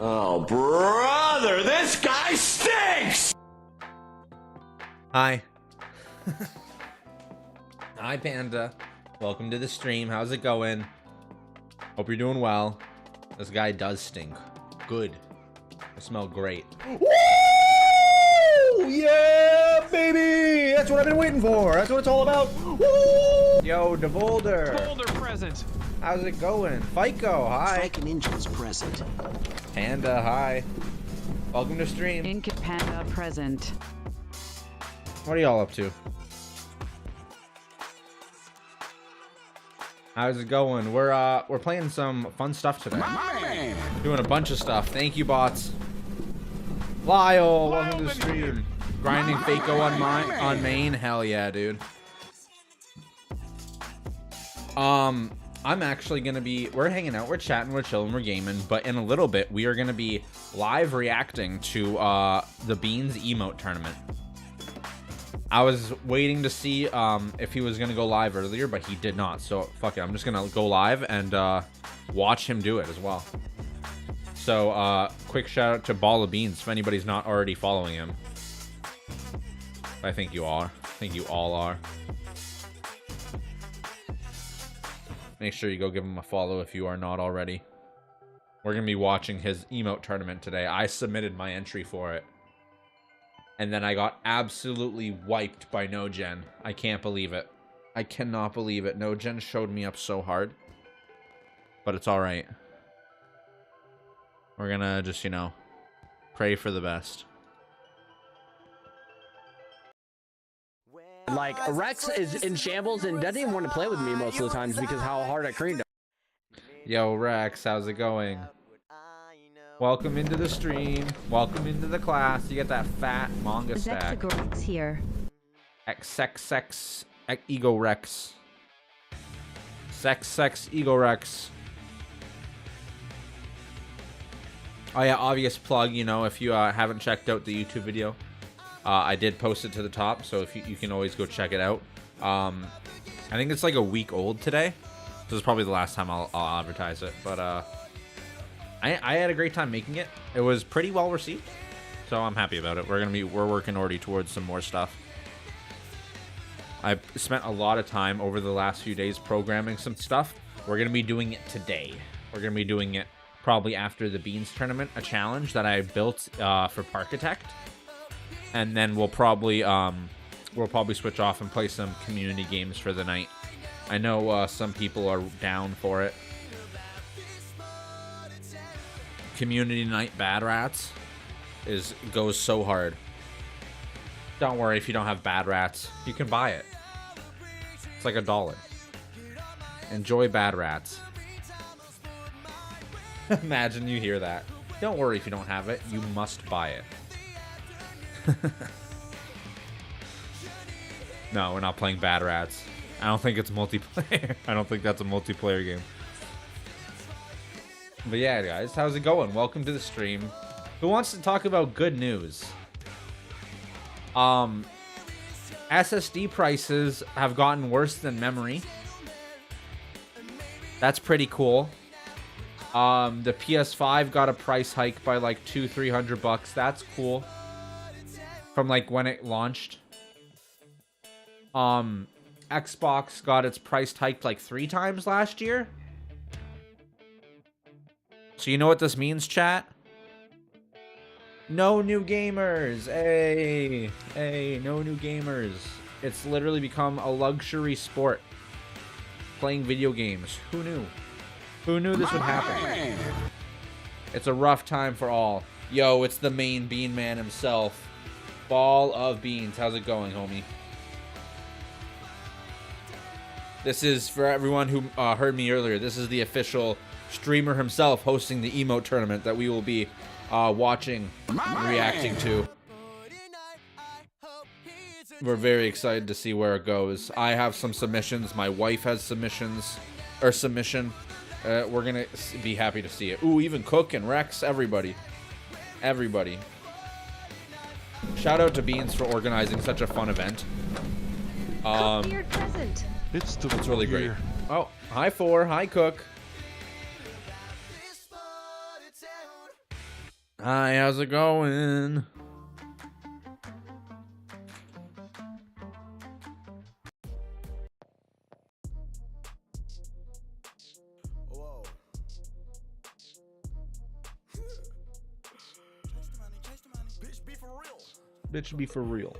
Oh, brother, this guy stinks! Hi. Hi, Panda. Welcome to the stream. How's it going? Hope you're doing well. This guy does stink. Good. I smell great. Woo! Yeah, baby! That's what I've been waiting for. That's what it's all about. Woo! Yo, DeVolder. Boulder present. How's it going? FICO, hi. Striking engines present. Panda, hi. Welcome to stream. Ink Panda present. What are y'all up to? How's it going? We're playing some fun stuff today. Doing a bunch of stuff. Thank you, bots. Lyle, welcome to the stream. Grinding FACO on main. Hell yeah, dude. I'm actually gonna be, we're hanging out, we're chatting, we're chilling, we're gaming, but in a little bit we are gonna be live reacting to the Beans emote tournament. I was waiting to see if he was gonna go live earlier, but he did not, so fuck it, I'm just gonna go live and watch him do it as well. So quick shout out to Ball of Beans if anybody's not already following him. I think you are. I think you all are. Make sure you go give him a follow if you are not already. We're going to be watching his emote tournament today. I submitted my entry for it. And then I got absolutely wiped by NoGen. I can't believe it. I cannot believe it. NoGen showed me up so hard. But it's alright. We're going to just, you know, pray for the best. Like, Rex is in shambles and doesn't even want to play with me most of the times because how hard I creamed him. Yo, Rex, how's it going? Welcome into the stream. Welcome into the class. You get that fat manga stack. Rex here. XXX Ego Rex. Sex Ego Rex. Oh yeah, obvious plug, you know, if you haven't checked out the YouTube video. I did post it to the top, so if you can always go check it out. I think it's like a week old today. This is probably the last time I'll advertise it, but I had a great time making it. It was pretty well received, so I'm happy about it. We're working already towards some more stuff. I've spent a lot of time over the last few days programming some stuff. We're gonna be doing it today. We're gonna be doing it probably after the Beans tournament, a challenge that I built for Parkitect. And then we'll probably switch off and play some community games for the night. I know some people are down for it. Community night Bad Rats goes so hard. Don't worry if you don't have Bad Rats, you can buy it. It's like $1. Enjoy Bad Rats. Imagine you hear that. Don't worry if you don't have it, you must buy it. No, we're not playing Bad Rats. I don't think it's multiplayer. I don't think that's a multiplayer game. But yeah, guys, how's it going? Welcome to the stream. Who wants to talk about good news? SSD prices have gotten worse than memory. That's pretty cool. The PS5 got a price hike by like $200-300. That's cool. From like when it launched. Xbox got its price hiked like 3 times last year. So you know what this means, chat? No new gamers. Hey, no new gamers. It's literally become a luxury sport. Playing video games. Who knew? Who knew this would happen? It's a rough time for all. Yo, it's the main Bean Man himself. Ball of Beans. How's it going, homie? This is, for everyone who heard me earlier, this is the official streamer himself hosting the emote tournament that we will be watching and reacting to. We're very excited to see where it goes. I have some submissions. My wife has submissions. Or submission. We're going to be happy to see it. Ooh, even Cook and Rex. Everybody. Everybody. Shout out to Beans for organizing such a fun event. It's really great. Oh, hi 4. Hi Cook. Hi, how's it going? Bitch, be for real.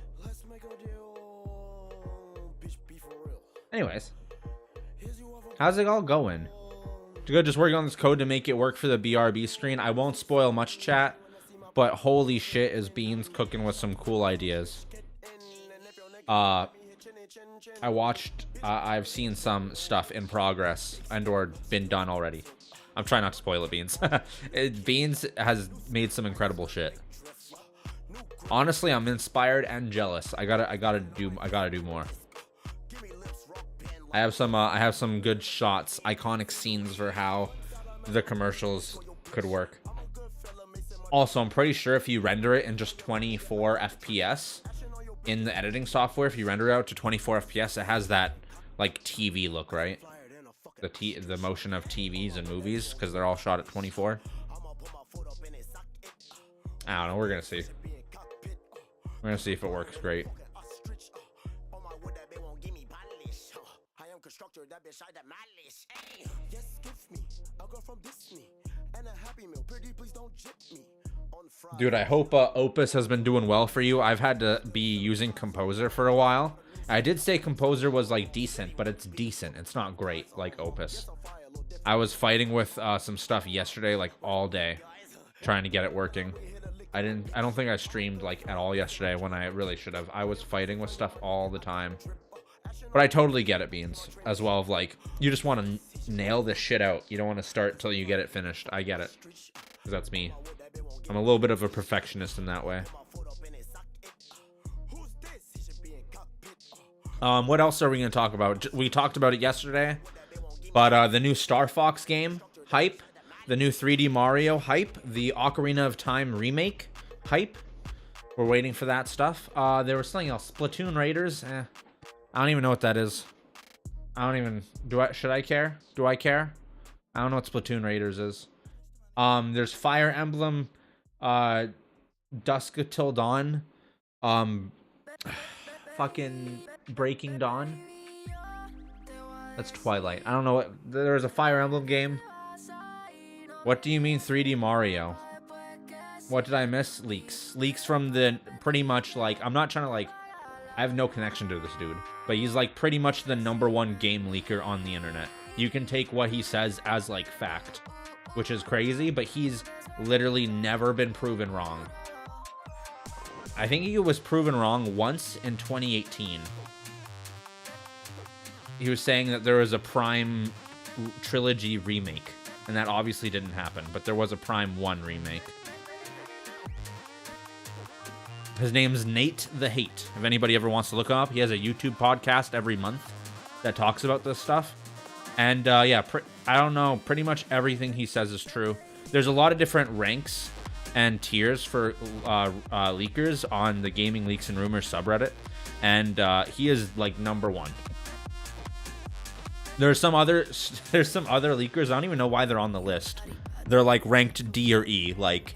Anyways, how's it all going? Good, just working on this code to make it work for the BRB screen. I won't spoil much, chat, but holy shit is Beans cooking with some cool ideas. I watched, I've seen some stuff in progress and or been done already. I'm trying not to spoil it, Beans. Beans has made some incredible shit. Honestly, I'm inspired and jealous. I gotta do more. I have some good shots, iconic scenes for how the commercials could work. Also, I'm pretty sure if you render it in just 24 FPS in the editing software, if you render it out to 24 FPS, it has that like TV look, right? The motion of TVs and movies, because they're all shot at 24. I don't know. We're gonna see. We're gonna see if it works great. Dude, I hope Opus has been doing well for you. I've had to be using Composer for a while. I did say Composer was like decent, but it's decent. It's not great like Opus. I was fighting with some stuff yesterday, like all day, trying to get it working. I don't think I streamed like at all yesterday when I really should have. I was fighting with stuff all the time. But I totally get it, Beans, as well. Of like, you just want to nail this shit out. You don't want to start till you get it finished. I get it, because that's me. I'm a little bit of a perfectionist in that way. What else are we gonna talk about? We talked about it yesterday, but the new Star Fox game hype, the new 3D Mario hype, the Ocarina of Time remake hype. We're waiting for that stuff. There was something else. Splatoon Raiders. I don't even know what that is. I don't even. Should I care? Do I care? I don't know what Splatoon Raiders is. There's Fire Emblem, Dusk Till Dawn, fucking Breaking Dawn. That's Twilight. I don't know what. There's a Fire Emblem game. What do you mean 3D Mario? What did I miss? Leaks from the pretty much like. I'm not trying to like. I have no connection to this dude, but he's like pretty much the #1 game leaker on the internet. You can take what he says as like fact, which is crazy, but he's literally never been proven wrong. I think he was proven wrong once in 2018. He was saying that there was a Prime trilogy remake, and that obviously didn't happen, but there was a Prime 1 remake. His name's Nate the Hate. If anybody ever wants to look him up, he has a YouTube podcast every month that talks about this stuff. And yeah, I don't know, pretty much everything he says is true. There's a lot of different ranks and tiers for leakers on the Gaming Leaks and Rumors subreddit, and he is like #1. There's some other leakers. I don't even know why they're on the list. They're like ranked D or E. Like,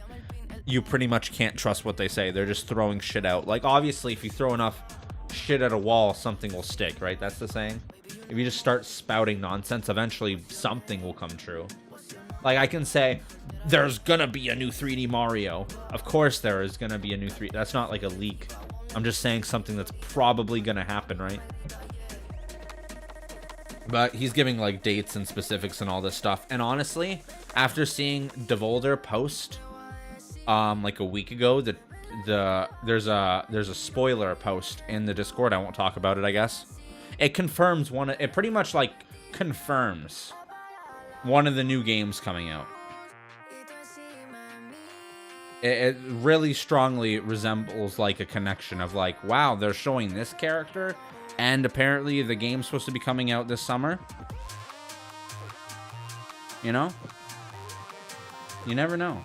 you pretty much can't trust what they say. They're just throwing shit out. Like, obviously, if you throw enough shit at a wall, something will stick, right? That's the saying. If you just start spouting nonsense, eventually something will come true. Like, I can say, there's gonna be a new 3D Mario. Of course there is gonna be a new 3D. That's not like a leak. I'm just saying something that's probably gonna happen, right? But he's giving like dates and specifics and all this stuff. And honestly, after seeing Devolder post like a week ago that there's a spoiler post in the Discord, I won't talk about it, I guess. It confirms it pretty much like confirms one of the new games coming out. It really strongly resembles like a connection of like, wow, they're showing this character, and apparently the game's supposed to be coming out this summer. You know? You never know.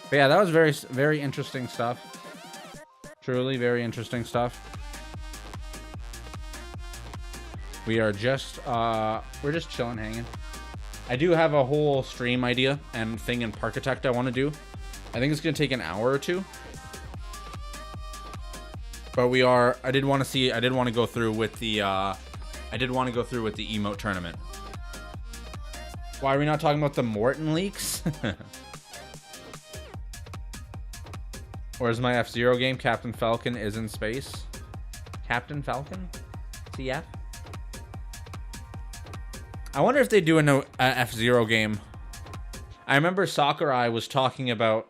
But yeah, that was very, very interesting stuff. Truly very interesting stuff. We are just, we're just chilling, hanging. I do have a whole stream idea and thing in Parkitect I want to do. I think it's going to take an hour or two. But I did want to go through with the emote tournament. Why are we not talking about the Morton leaks? Where's my F-Zero game? Captain Falcon is in space. Captain Falcon? CF? I wonder if they do a F-Zero game. I remember Sakurai was talking about,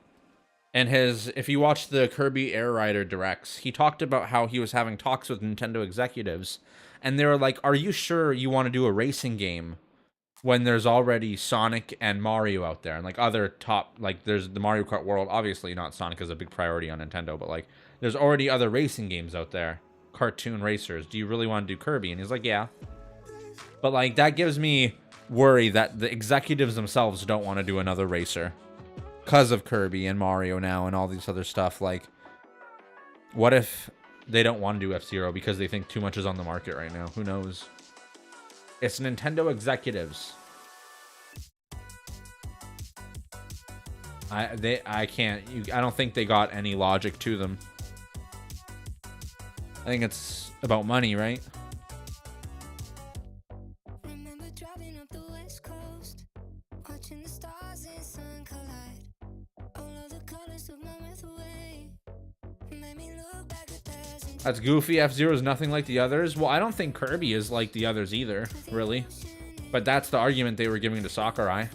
and if you watch the Kirby Air Rider directs, he talked about how he was having talks with Nintendo executives, and they were like, are you sure you want to do a racing game when there's already Sonic and Mario out there? And like other top, like there's the Mario Kart World, obviously not Sonic is a big priority on Nintendo, but like there's already other racing games out there, cartoon racers. Do you really want to do Kirby? And he's like, yeah. But like that gives me worry that the executives themselves don't want to do another racer because of Kirby and Mario now and all these other stuff. Like, what if they don't want to do F-Zero because they think too much is on the market right now? Who knows? It's Nintendo executives. I don't think they got any logic to them. I think it's about money, right? That's goofy. F-Zero is nothing like the others. Well, I don't think Kirby is like the others either, really. But that's the argument they were giving to Sakurai.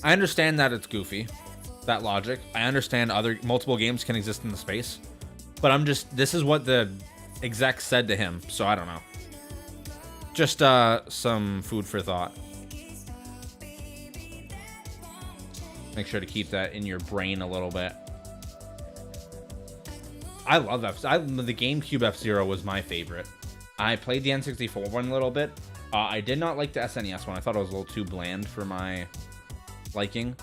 I understand that it's goofy, that logic. I understand multiple games can exist in the space. But this is what the exec said to him, so I don't know. Just some food for thought. Make sure to keep that in your brain a little bit. I love the GameCube F-Zero was my favorite. I played the N64 one a little bit. I did not like the SNES one. I thought it was a little too bland for my liking.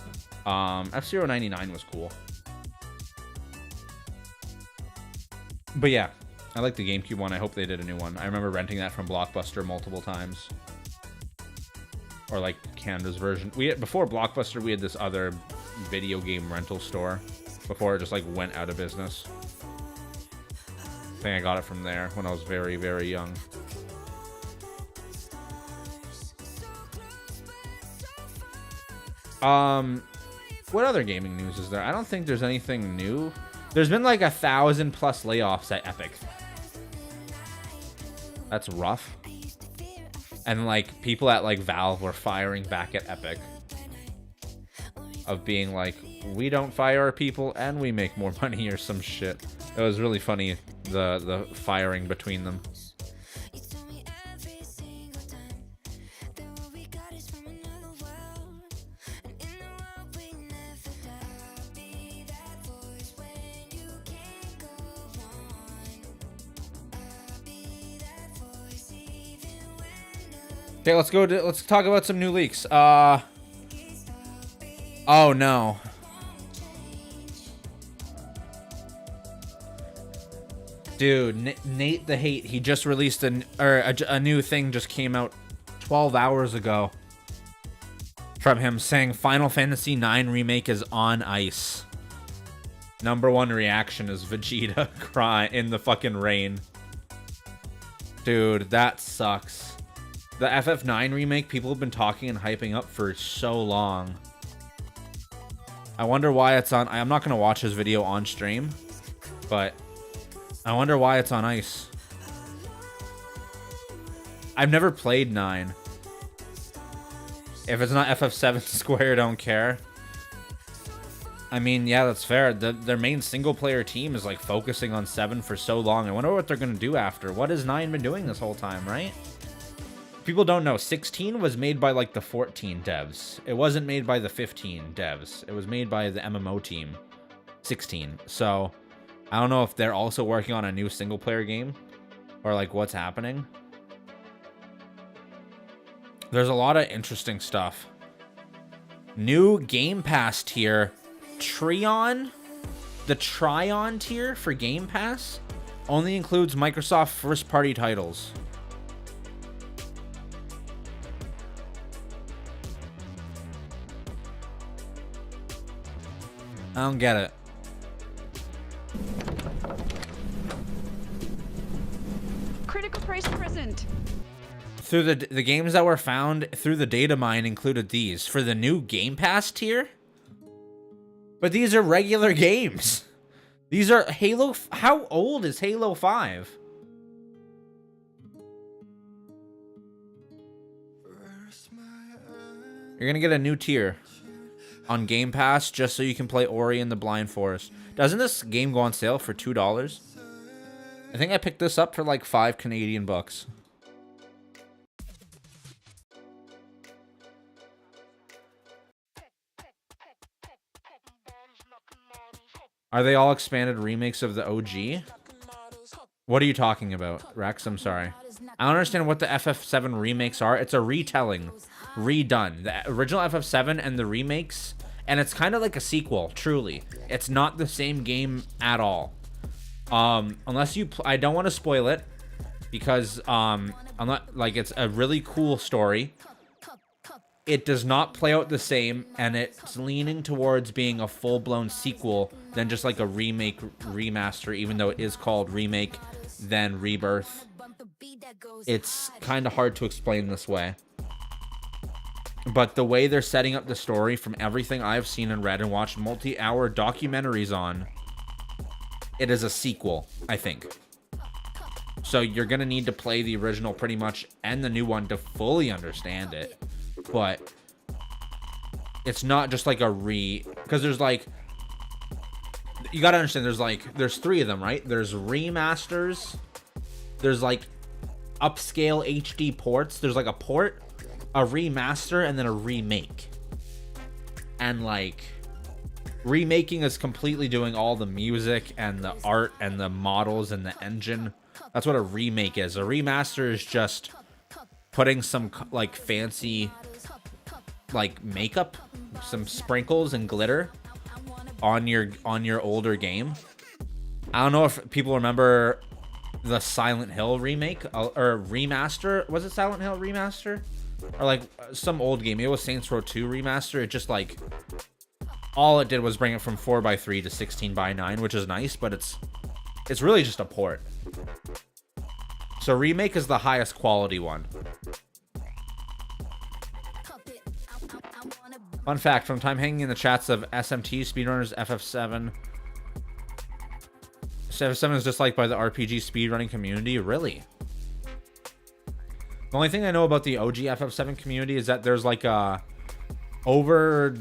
F-Zero 99 was cool. But yeah, I like the GameCube one. I hope they did a new one. I remember renting that from Blockbuster multiple times. Or like Canada's version. Before Blockbuster, we had this other video game rental store before it just like went out of business. I think I got it from there when I was very, very young. What other gaming news is there? I don't think there's anything new. There's been like 1,000+ layoffs at Epic. That's rough. And like people at like Valve were firing back at Epic. Of being like, we don't fire our people and we make more money or some shit. It was really funny, the firing between them. Okay, let's talk about some new leaks. Oh no. Dude, Nate the Hate, he just released a new thing just came out 12 hours ago from him saying Final Fantasy IX Remake is on ice. #1 reaction is Vegeta crying in the fucking rain. Dude, that sucks. The FF9 remake, people have been talking and hyping up for so long. I wonder why it's on. I'm not going to watch his video on stream, but I wonder why it's on ice. I've never played 9. If it's not FF7 Square, don't care. I mean, yeah, that's fair. Their main single-player team is like focusing on 7 for so long. I wonder what they're going to do after. What has 9 been doing this whole time, right? People don't know. 16 was made by like the 14 devs. It wasn't made by the 15 devs. It was made by the MMO team. 16. So I don't know if they're also working on a new single-player game or like what's happening. There's a lot of interesting stuff. New Game Pass tier. Trion. The Trion tier for Game Pass only includes Microsoft first-party titles. I don't get it. Critical price present. Through the games that were found through the data mine included these for the new Game Pass tier. But these are regular games. These are Halo. How old is Halo 5? You're gonna get a new tier on Game Pass just so you can play Ori and the Blind Forest. Doesn't this game go on sale for $2? I think I picked this up for like 5 Canadian bucks. Are they all expanded remakes of the OG? What are you talking about, Rex? I'm sorry. I don't understand what the FF7 remakes are. It's a retelling, redone. The original FF7 and the remakes, and it's kind of like a sequel, truly. It's not the same game at all. Unless you... I don't want to spoil it, because I'm not, like, it's a really cool story. It does not play out the same, and it's leaning towards being a full-blown sequel than just like a remake, remaster, even though it is called Remake, then Rebirth. It's kind of hard to explain this way. But the way they're setting up the story, from everything I've seen and read and watched multi-hour documentaries on, it is a sequel, I think. So you're going to need to play the original pretty much and the new one to fully understand it. But it's not just like a because there's like, you gotta understand, there's 3 of them, right? There's remasters, there's like upscale HD ports, there's like a port, a remaster, and then a remake. And like, remaking is completely doing all the music and the art and the models and the engine. That's what a remake is. A remaster is just putting some like fancy like makeup, some sprinkles and glitter on your older game. I don't know if people remember the Silent Hill remake or remaster. Was it Silent Hill remaster? Or like some old game. It was Saints Row 2 remaster. It just like, all it did was bring it from 4:3 to 16:9, which is nice, but it's really just a port. So remake is the highest quality one. Fun fact, from time hanging in the chats of SMT, speedrunners, FF7. FF7 is disliked by the RPG speedrunning community. Really? The only thing I know about the OG FF7 community is that there's like a over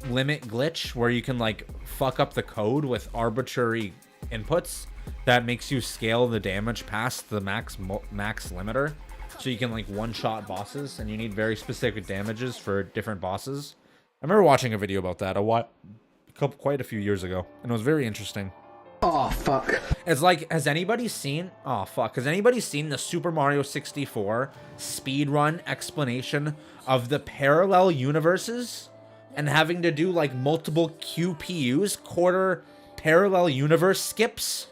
limit glitch where you can like fuck up the code with arbitrary inputs that makes you scale the damage past the max limiter. So you can like one-shot bosses, and you need very specific damages for different bosses. I remember watching a video about that quite a few years ago, and it was very interesting. Oh, fuck. It's like, has anybody seen... Oh, fuck. Has anybody seen the Super Mario 64 speedrun explanation of the parallel universes? And having to do, like, multiple QPUs, quarter parallel universe skips?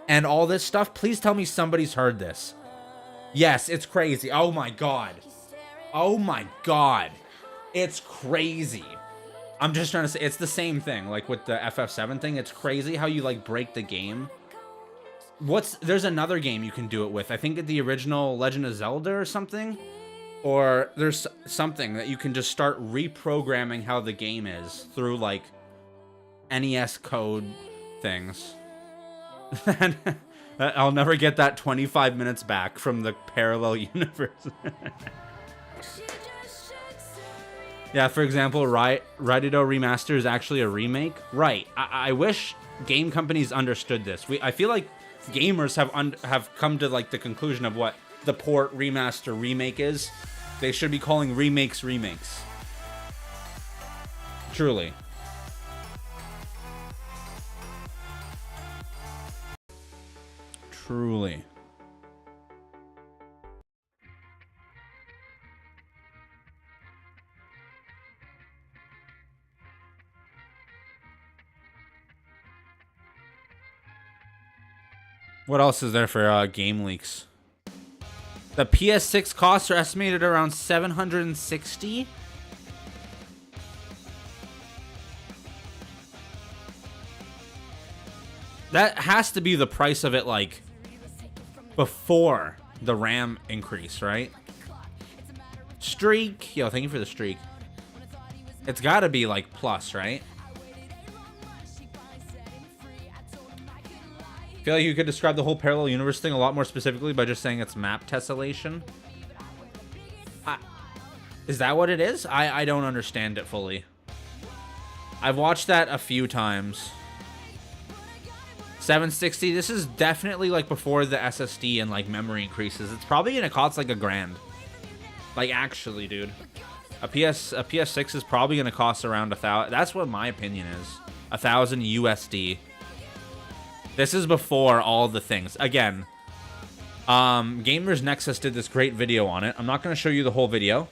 And all this stuff? Please tell me somebody's heard this. Yes, it's crazy. Oh, my God. Oh, my God. It's crazy. I'm just trying to say, it's the same thing, like with the FF7 thing. It's crazy how you like break the game. There's another game you can do it with. I think the original Legend of Zelda or something. Or there's something that you can just start reprogramming how the game is through like NES code things. I'll never get that 25 minutes back from the parallel universe. Yeah, for example, Raiden Remaster is actually a remake. Right. I wish game companies understood this. I feel like gamers have come to like the conclusion of what the port, remaster, remake is. They should be calling remakes remakes. Truly. Truly. What else is there for game leaks? The PS6 costs are estimated around $760. That has to be the price of it, like, before the RAM increase, right? Streak. Yo, thank you for the streak. It's got to be, like, plus, right? I feel like you could describe the whole parallel universe thing a lot more specifically by just saying it's map tessellation. Is that what it is? I don't understand it fully. I've watched that a few times. 760, this is definitely like before the SSD and like memory increases. It's probably gonna cost like $1,000. Like actually, dude. A PS6 is probably gonna cost around 1,000. That's what my opinion is. 1,000 USD. This is before all the things. Again, Gamers Nexus did this great video on it. I'm not gonna show you the whole video,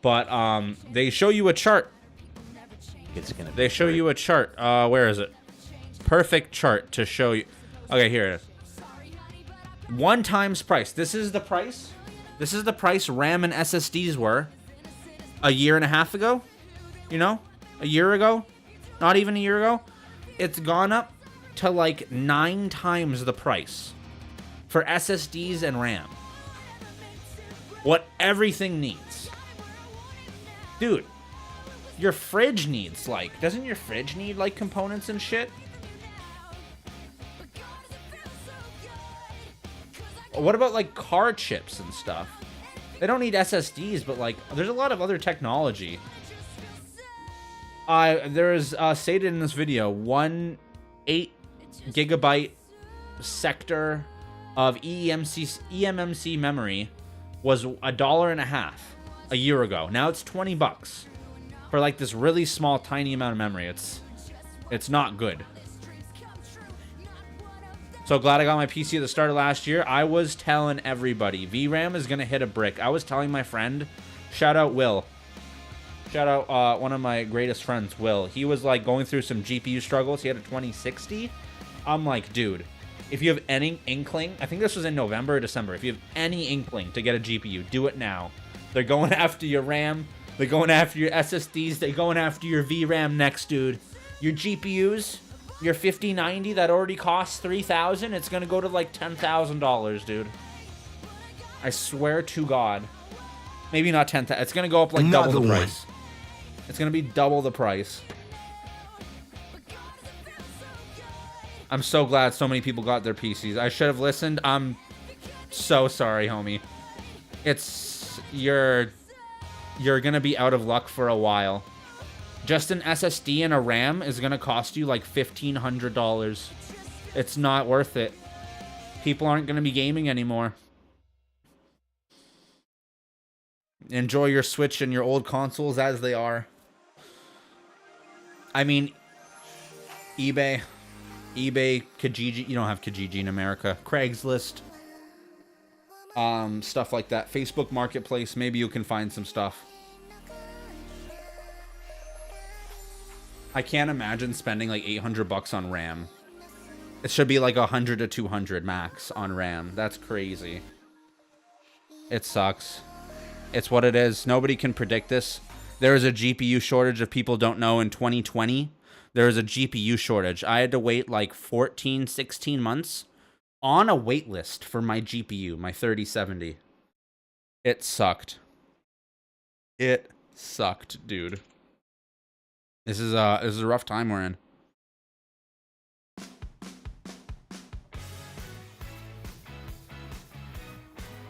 but they show you a chart. They show you a chart. Where is it? Perfect chart to show you. Okay, here it is. 1 times price. This is the price. This is the price RAM and SSDs were a year and a half ago. You know, a year ago, not even a year ago. It's gone up to like 9 times the price for SSDs and RAM. What everything needs. Dude, your fridge needs, like, doesn't your fridge need, like, components and shit? What about, like, car chips and stuff? They don't need SSDs, but, like, there's a lot of other technology. There is, stated in this video, 1 8GB sector of eMMC memory was $1.50 a year ago. Now it's $20 for like this really small, tiny amount of memory. It's not good. So glad I got my PC at the start of last year. I was telling everybody VRAM is gonna hit a brick. I was telling my friend, shout out Will. Shout out one of my greatest friends, Will. He was like going through some GPU struggles. He had a 2060. I'm like, dude, if you have any inkling, I think this was in November or December. If you have any inkling to get a GPU, do it now. They're going after your RAM. They're going after your SSDs. They're going after your VRAM next, dude. Your GPUs, your 5090 that already costs $3,000, it's gonna go to like $10,000, dude. I swear to God. Maybe not 10,000. It's gonna go up like double the price. It's gonna be double the price. I'm so glad so many people got their PCs. I should have listened. I'm so sorry, homie. You're gonna be out of luck for a while. Just an SSD and a RAM is gonna cost you like $1,500. It's not worth it. People aren't gonna be gaming anymore. Enjoy your Switch and your old consoles as they are. I mean, eBay, Kijiji. You don't have Kijiji in America. Craigslist. Stuff like that. Facebook Marketplace. Maybe you can find some stuff. I can't imagine spending like $800 on RAM. It should be like 100 to 200 max on RAM. That's crazy. It sucks. It's what it is. Nobody can predict this. There is a GPU shortage, if people don't know, in 2020. There is a GPU shortage. I had to wait like 14, 16 months on a wait list for my GPU, my 3070. It sucked. It sucked, dude. This is a rough time we're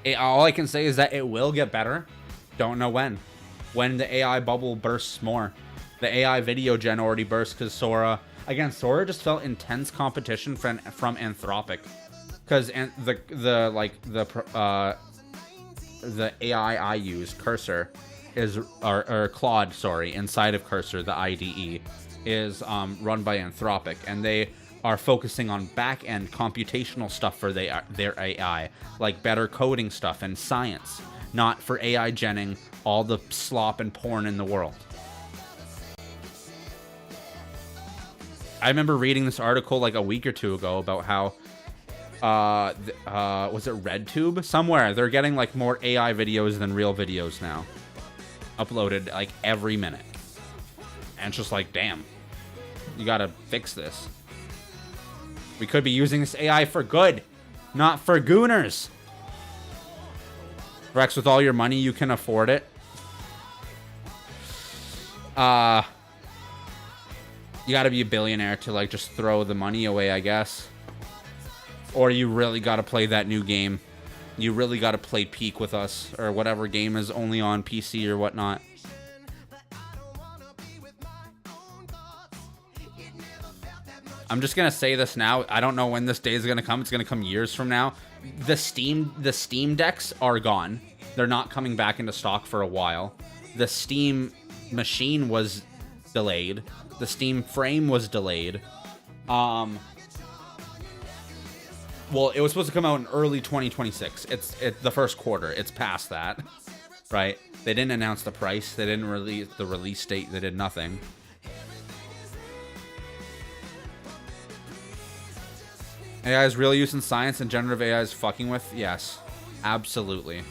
in. All I can say is that it will get better. Don't know when. When the AI bubble bursts more. The AI video gen already burst because Sora... Again, Sora just felt intense competition from Anthropic. Because the AI I use, Cursor, or Claude, sorry, inside of Cursor, the IDE, is run by Anthropic. And they are focusing on back-end computational stuff for their AI, like better coding stuff and science, not for AI genning all the slop and porn in the world. I remember reading this article like a week or two ago about how, was it RedTube? Somewhere, they're getting like more AI videos than real videos now. Uploaded like every minute. And it's just like, damn, you gotta fix this. We could be using this AI for good, not for gooners. Rex, with all your money, you can afford it. You gotta be a billionaire to, like, just throw the money away, I guess. Or you really gotta play that new game. You really gotta play Peak with us, or whatever game is only on PC or whatnot. I'm just gonna say this now. I don't know when this day is gonna come. It's gonna come years from now. The Steam decks are gone. They're not coming back into stock for a while. The Steam machine was delayed. The Steam frame was delayed. Well, it was supposed to come out in early 2026. It's the first quarter. It's past that, right? They didn't announce the price. They didn't release the release date. They did nothing. AI is real use in science and generative AI is fucking with? Yes, absolutely.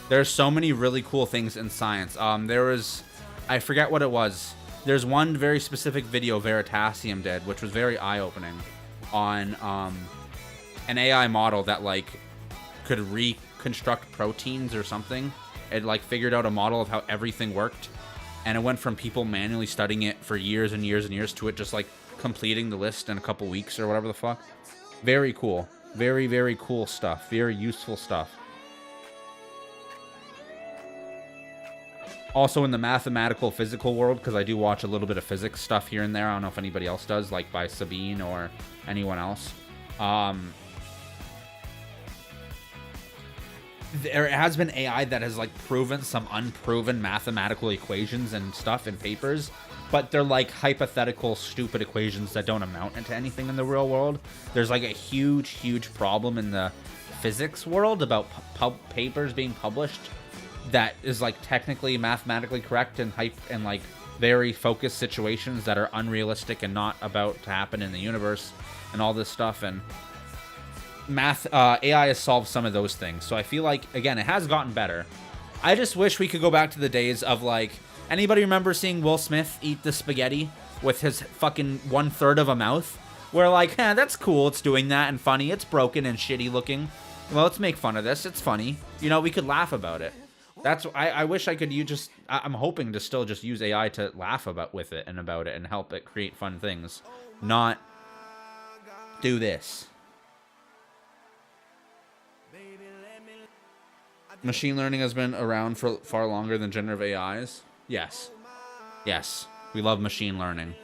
There's so many really cool things in science. There was, I forget what it was. There's one very specific video Veritasium did, which was very eye-opening, on an AI model that, like, could reconstruct proteins or something. It, like, figured out a model of how everything worked, and it went from people manually studying it for years and years and years to it just, like, completing the list in a couple weeks or whatever the fuck. Very cool. Very, very cool stuff. Very useful stuff. Also in the mathematical physical world, because I do watch a little bit of physics stuff here and there. I don't know if anybody else does, like by Sabine or anyone else. There has been AI that has, like, proven some unproven mathematical equations and stuff in papers, but they're like hypothetical stupid equations that don't amount into anything in the real world. There's, like, a huge problem in the physics world about papers being published that is, like, technically mathematically correct and like very focused situations that are unrealistic and not about to happen in the universe and all this stuff. And AI has solved some of those things. So I feel like, again, it has gotten better. I just wish we could go back to the days of, like, anybody remember seeing Will Smith eat the spaghetti with his fucking 1/3 of a mouth? Where, like, that's cool, it's doing that and funny, it's broken and shitty looking. Well, let's make fun of this, it's funny. You know, we could laugh about it. That's, I wish I could I'm hoping to still just use AI to laugh with it and help it create fun things. Not do this. Machine learning has been around for far longer than generative AIs. Yes. Yes. We love machine learning.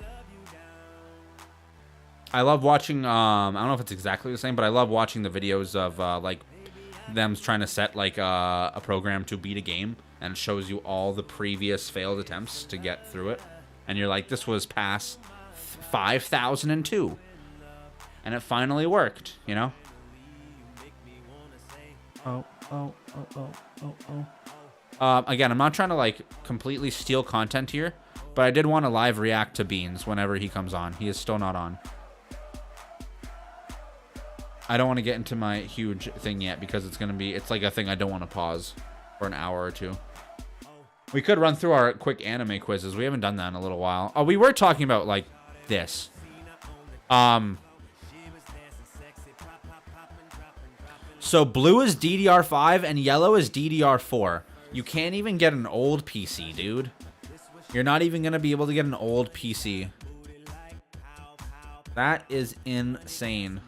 I love watching, I don't know if it's exactly the same, but I love watching the videos of, like, them trying to set, like, a program to beat a game, and it shows you all the previous failed attempts to get through it. And you're like, this was past 5002. And it finally worked, you know? Again, I'm not trying to, like, completely steal content here, but I did want to live react to Beans whenever he comes on. He is still not on. I don't want to get into my huge thing yet because it's like a thing I don't want to pause for an hour or two. We could run through our quick anime quizzes. We haven't done that in a little while. Oh, we were talking about, like, this. So blue is DDR5 and yellow is DDR4. You can't even get an old PC, dude. You're not even going to be able to get an old PC. That is insane.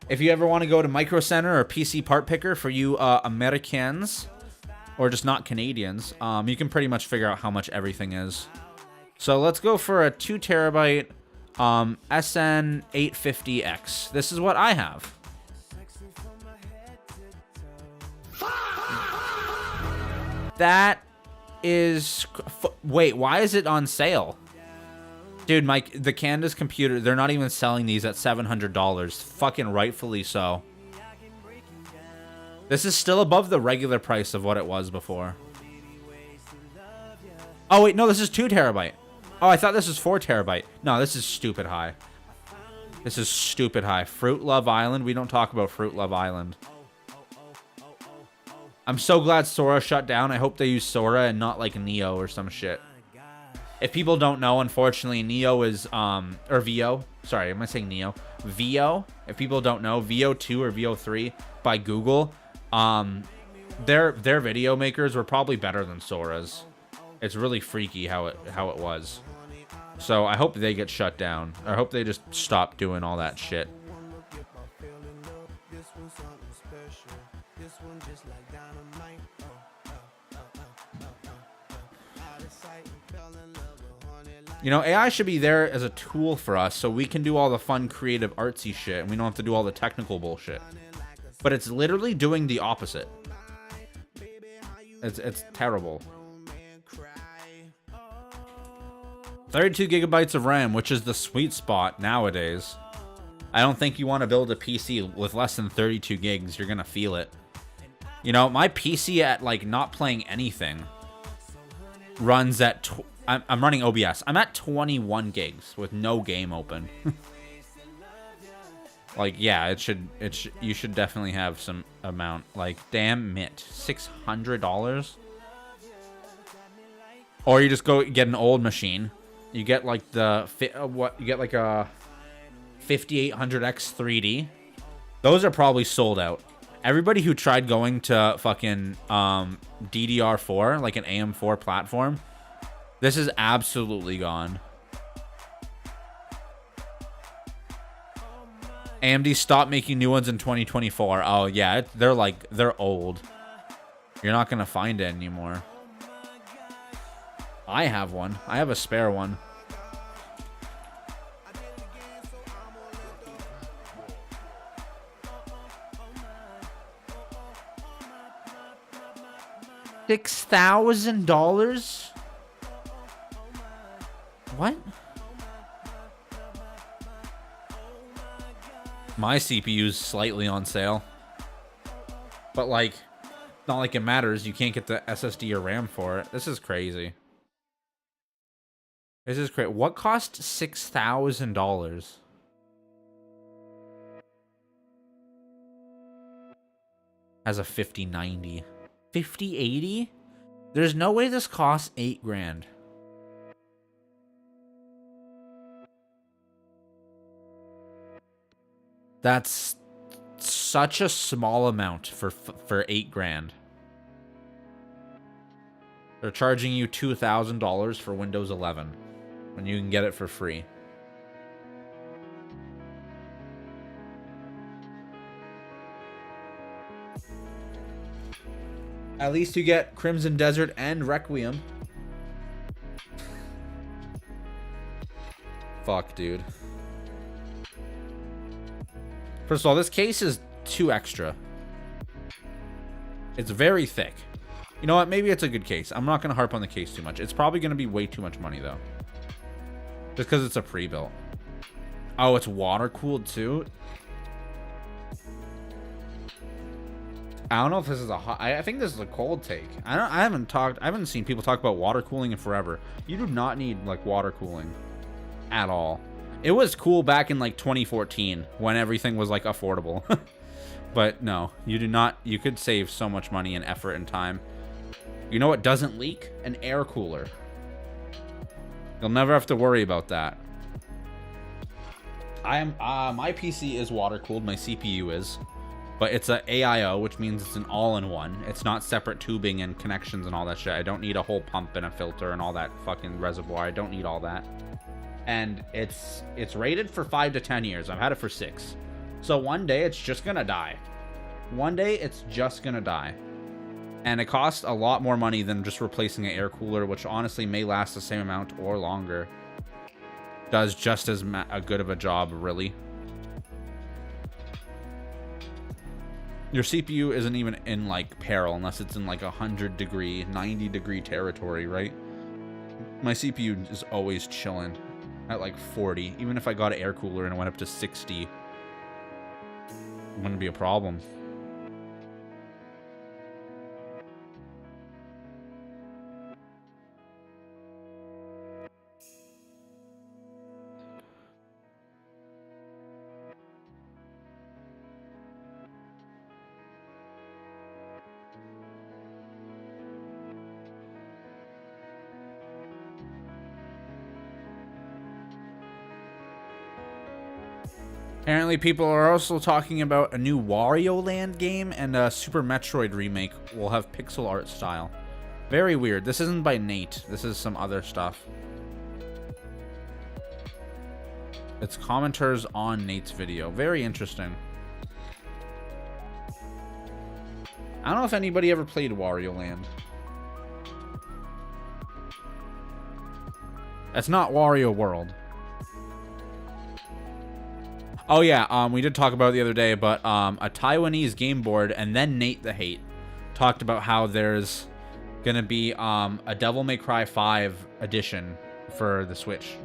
If you ever want to go to Micro Center or PC Part Picker for you Americans, or just not Canadians, you can pretty much figure out how much everything is. So let's go for a 2 terabyte SN850X. This is what I have. That is... Wait, why is it on sale? Dude, the Canada's computer, they're not even selling these at $700. Fucking rightfully so. This is still above the regular price of what it was before. Oh, wait, no, this is 2 terabyte. Oh, I thought this was 4 terabyte. No, this is stupid high. This is stupid high. Fruit Love Island? We don't talk about Fruit Love Island. I'm so glad Sora shut down. I hope they use Sora and not, like, Neo or some shit. If people don't know, unfortunately, Neo is, or VO. Sorry, am I saying Neo? VO. If people don't know, VO2 or VO3 by Google, their video makers were probably better than Sora's. It's really freaky how it was. So I hope they get shut down. I hope they just stop doing all that shit. You know, AI should be there as a tool for us so we can do all the fun, creative, artsy shit, and we don't have to do all the technical bullshit. But it's literally doing the opposite. It's terrible. 32 gigabytes of RAM, which is the sweet spot nowadays. I don't think you want to build a PC with less than 32 gigs. You're going to feel it. You know, my PC at, like, not playing anything runs at... I'm running OBS. I'm at 21 gigs with no game open. Like, yeah, you should definitely have some amount. Like, damn it. $600? Or you just go get an old machine. You get, like, you get, like, a 5800X 3D. Those are probably sold out. Everybody who tried going to fucking DDR4, like an AM4 platform, this is absolutely gone. AMD stopped making new ones in 2024. Oh, yeah, they're old. You're not going to find it anymore. I have one. I have a spare one. $6,000? What? My CPU's slightly on sale. But, like, not like it matters. You can't get the SSD or RAM for it. This is crazy. This is crazy. What cost $6,000? As a 5090. 5080? There's no way this costs $8 grand. That's such a small amount for $8 grand. They're charging you $2,000 for Windows 11 when you can get it for free. At least you get Crimson Desert and Requiem. Fuck, dude. First of all, this case is too extra. It's very thick. You know what? Maybe it's a good case. I'm not going to harp on the case too much. It's probably going to be way too much money, though. Just because it's a pre-built. Oh, it's water-cooled, too? I don't know if this is a hot... I think this is a cold take. I haven't seen people talk about water cooling in forever. You do not need, like, water cooling. At all. It was cool back in, like, 2014 when everything was, like, affordable. But no, you do not. You could save so much money and effort and time. You know what doesn't leak? An air cooler. You'll never have to worry about that. My PC is water cooled. My CPU is. But it's a AIO, which means it's an all-in-one. It's not separate tubing and connections and all that shit. I don't need a whole pump and a filter and all that fucking reservoir. I don't need all that. And it's rated for 5 to 10 years. I've had it for 6. So one day it's just gonna die. One day it's just gonna die. And it costs a lot more money than just replacing an air cooler, which honestly may last the same amount or longer. Does just as good of a job, really. Your CPU isn't even in, like, peril unless it's in, like, 100 degree, 90 degree territory, right? My CPU is always chilling at, like, 40. Even if I got an air cooler and it went up to 60, it wouldn't be a problem. Apparently, people are also talking about a new Wario Land game and a Super Metroid remake will have pixel art style. Very weird. This isn't by Nate. This is some other stuff. It's commenters on Nate's video. Very interesting. I don't know if anybody ever played Wario Land. That's not Wario World. Oh yeah, we did talk about it the other day, but a Taiwanese game board, and then Nate the Hate talked about how there's gonna be a Devil May Cry 5 edition for the Switch.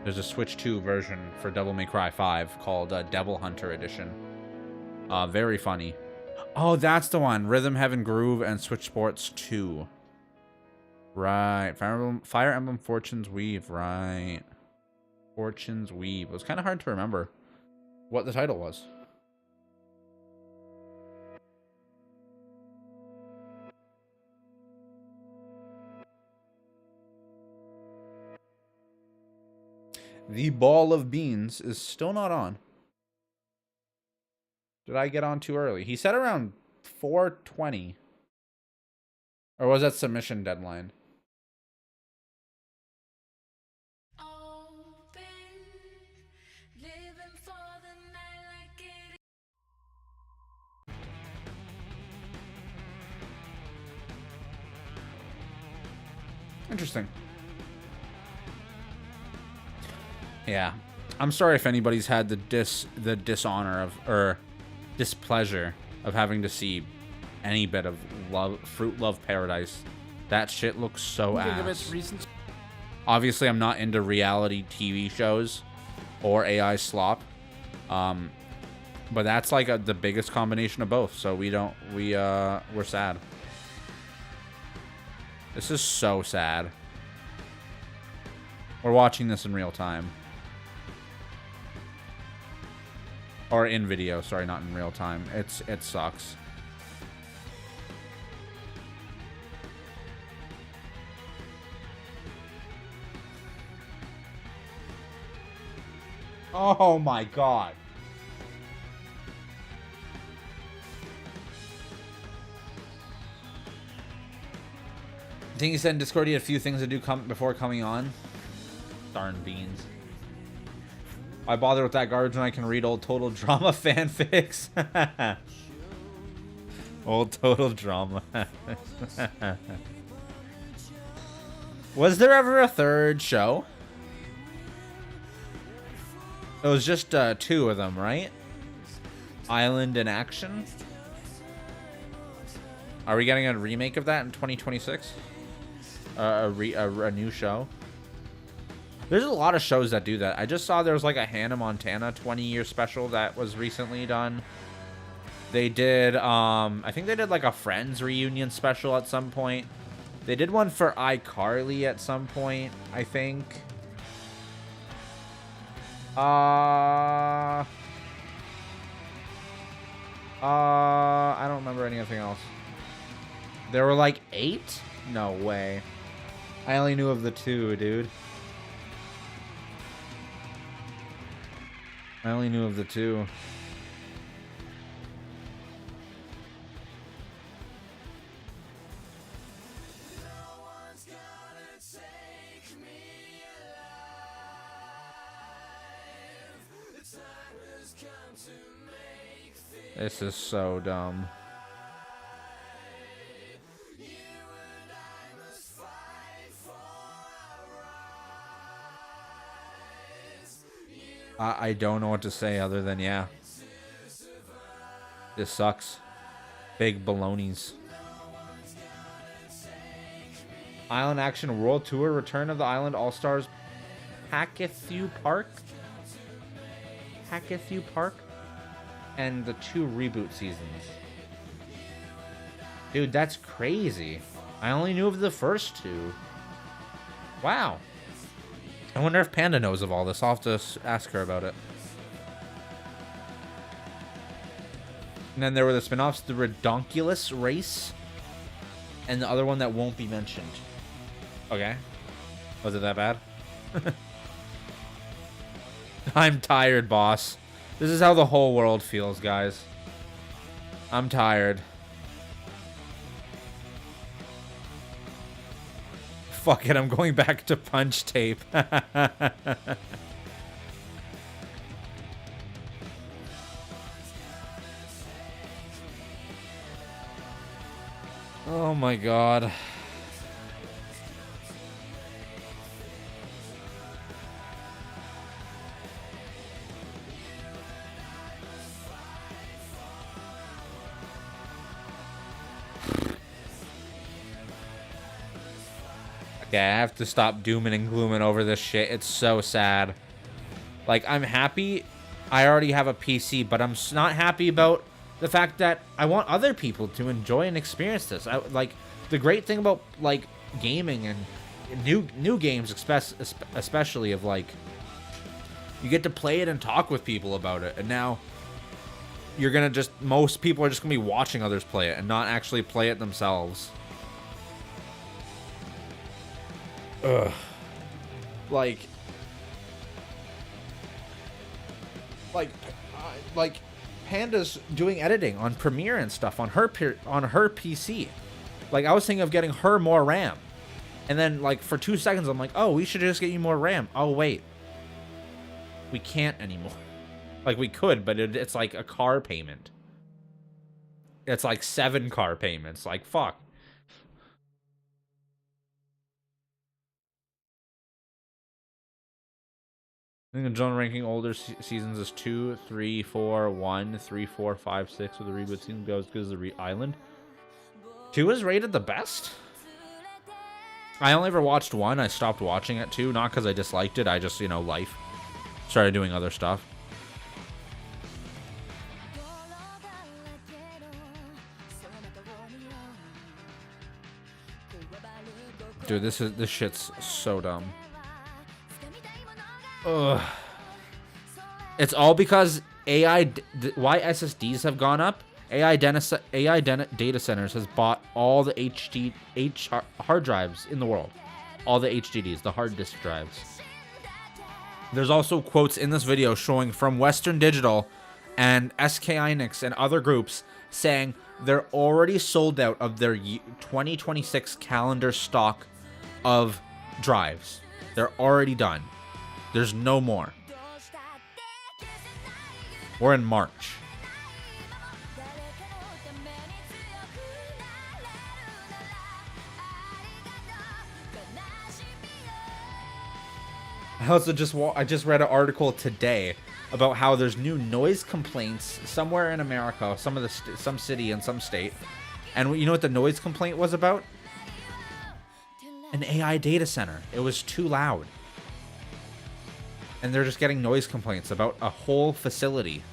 There's a Switch 2 version for Devil May Cry 5 called Devil Hunter Edition. Very funny. Oh, that's the one. Rhythm Heaven Groove and Switch Sports 2. Right. Fire Emblem Fortune's Weave. Right. Fortune's Weave. It was kind of hard to remember what the title was. The Ball of Beans is still not on. Did I get on too early? He said around 4:20. Or was that submission deadline? Interesting. Yeah. I'm sorry if anybody's had the dishonor of, or displeasure of having to see any bit of Fruit Love Paradise. That shit looks so ass. Obviously, I'm not into reality TV shows or AI slop. But that's like the biggest combination of both. So we're sad. This is so sad. We're watching this in real time. Or in video, sorry, not in real time. It sucks. Oh my god. I think he said in Discord he had a few things to do before coming on. Darn beans. Why bother with that garbage when I can read old Total Drama fanfics? Old Total Drama. Was there ever a third show? It was just 2 of them, right? Island and Action. Are we getting a remake of that in 2026? A new show? There's a lot of shows that do that. I just saw there was like a Hannah Montana 20-year special that was recently done. They did, I think they did like a Friends reunion special at some point. They did one for iCarly at some point, I think. I don't remember anything else. There were like 8? No way. I only knew of the 2, dude. I only knew of the 2. This is so dumb. I don't know what to say other than, yeah. This sucks. Big balonies. Island Action World Tour, Return of the Island All-Stars, Pakethu Park? Pakethu Park? And the 2 reboot seasons. Dude, that's crazy. I only knew of the first 2. Wow. I wonder if Panda knows of all this. I'll have to ask her about it. And then there were the spin-offs, the Redonkulous Race, and the other one that won't be mentioned. Okay. Was it that bad? I'm tired, boss. This is how the whole world feels, guys. I'm tired. Fuck it, I'm going back to punch tape. Oh my god. Okay, I have to stop dooming and glooming over this shit. It's so sad. Like, I'm happy I already have a PC, but I'm not happy about the fact that I want other people to enjoy and experience this. Like, the great thing about, like, gaming and new games, especially of, like, you get to play it and talk with people about it. And now you're gonna just, most people are just gonna be watching others play it and not actually play it themselves. Ugh. Like Panda's doing editing on Premiere and stuff on her PC. Like, I was thinking of getting her more RAM, and then, like, for 2 seconds I'm like, oh, we should just get you more RAM. Oh wait, we can't anymore. Like, we could, but it's like a car payment. It's like 7 car payments. Like, fuck. I think the general ranking older seasons is 2, 3, 4, 1, 3, 4, 5, 6 with the reboot season goes as good as the island. 2 is rated the best? I only ever watched 1. I stopped watching it 2, not because I disliked it. I just, you know, life. Started doing other stuff. Dude, this shit's so dumb. Ugh. It's all because why SSDs have gone up. AI data centers has bought all the hard drives in the world. All the HDDs, the hard disk drives. There's also quotes in this video showing from Western Digital and SK Hynix and other groups saying they're already sold out of their 2026 calendar stock of drives. They're already done. There's no more. We're in March. I just read an article today about how there's new noise complaints somewhere in America, some city in some state. And you know what the noise complaint was about? An AI data center. It was too loud. And they're just getting noise complaints about a whole facility.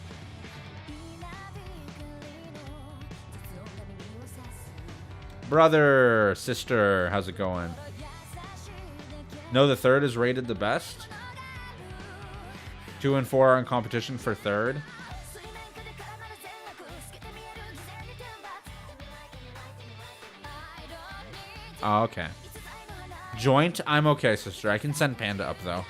Brother, sister, how's it going? No, the third is rated the best. 2 and 4 are in competition for third. Oh, okay. Joint, I'm okay, sister. I can send Panda up, though.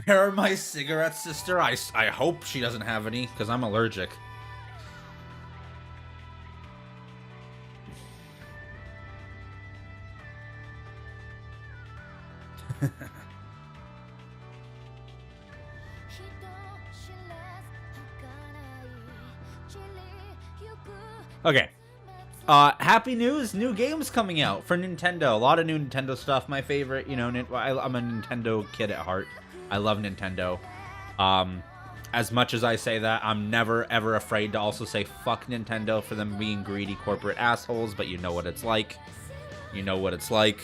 Where are my cigarettes, sister? I hope she doesn't have any, because I'm allergic. Okay. Happy news! New games coming out for Nintendo. A lot of new Nintendo stuff. My favorite, you know, I'm a Nintendo kid at heart. I love Nintendo. As much as I say that, I'm never ever afraid to also say fuck Nintendo for them being greedy corporate assholes, but you know what it's like. You know what it's like.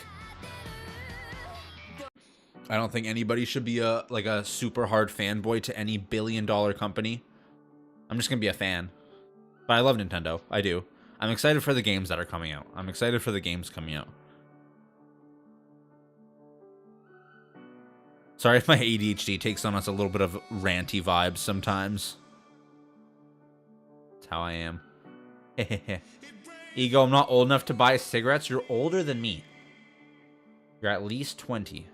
I don't think anybody should be a super hard fanboy to any billion-dollar company. I'm just gonna be a fan. But I love Nintendo. I do. I'm excited for the games that are coming out. I'm excited for the games coming out. Sorry if my ADHD takes on us a little bit of ranty vibes sometimes. That's how I am. Ego, I'm not old enough to buy cigarettes. You're older than me. You're at least 20.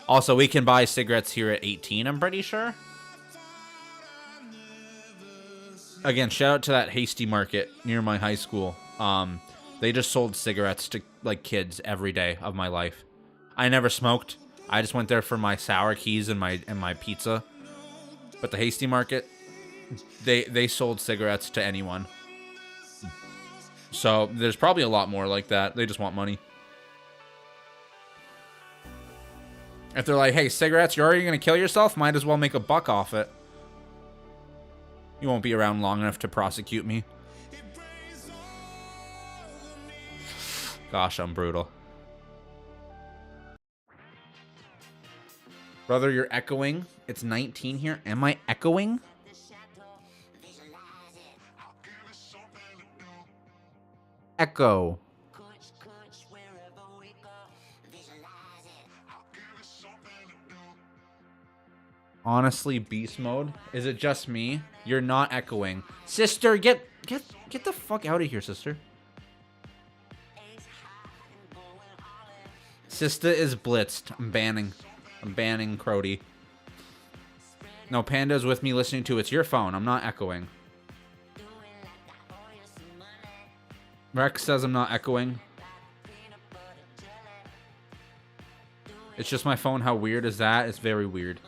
Also, we can buy cigarettes here at 18, I'm pretty sure. Again, shout out to that Hasty Market near my high school. They just sold cigarettes to like kids every day of my life. I never smoked. I just went there for my sour keys and my pizza. But the Hasty Market, they sold cigarettes to anyone. So there's probably a lot more like that. They just want money. If they're like, hey, cigarettes, you're already going to kill yourself? Might as well make a buck off it. You won't be around long enough to prosecute me. Gosh, I'm brutal. Brother, you're echoing. It's 19 here. Am I echoing? Echo. Honestly, beast mode. Is it just me? You're not echoing. Sister, get the fuck out of here, sister. Sista is blitzed. I'm banning Crody. No, Panda's with me listening to It's Your Phone. I'm not echoing. Rex says I'm not echoing. It's just my phone. How weird is that? It's very weird.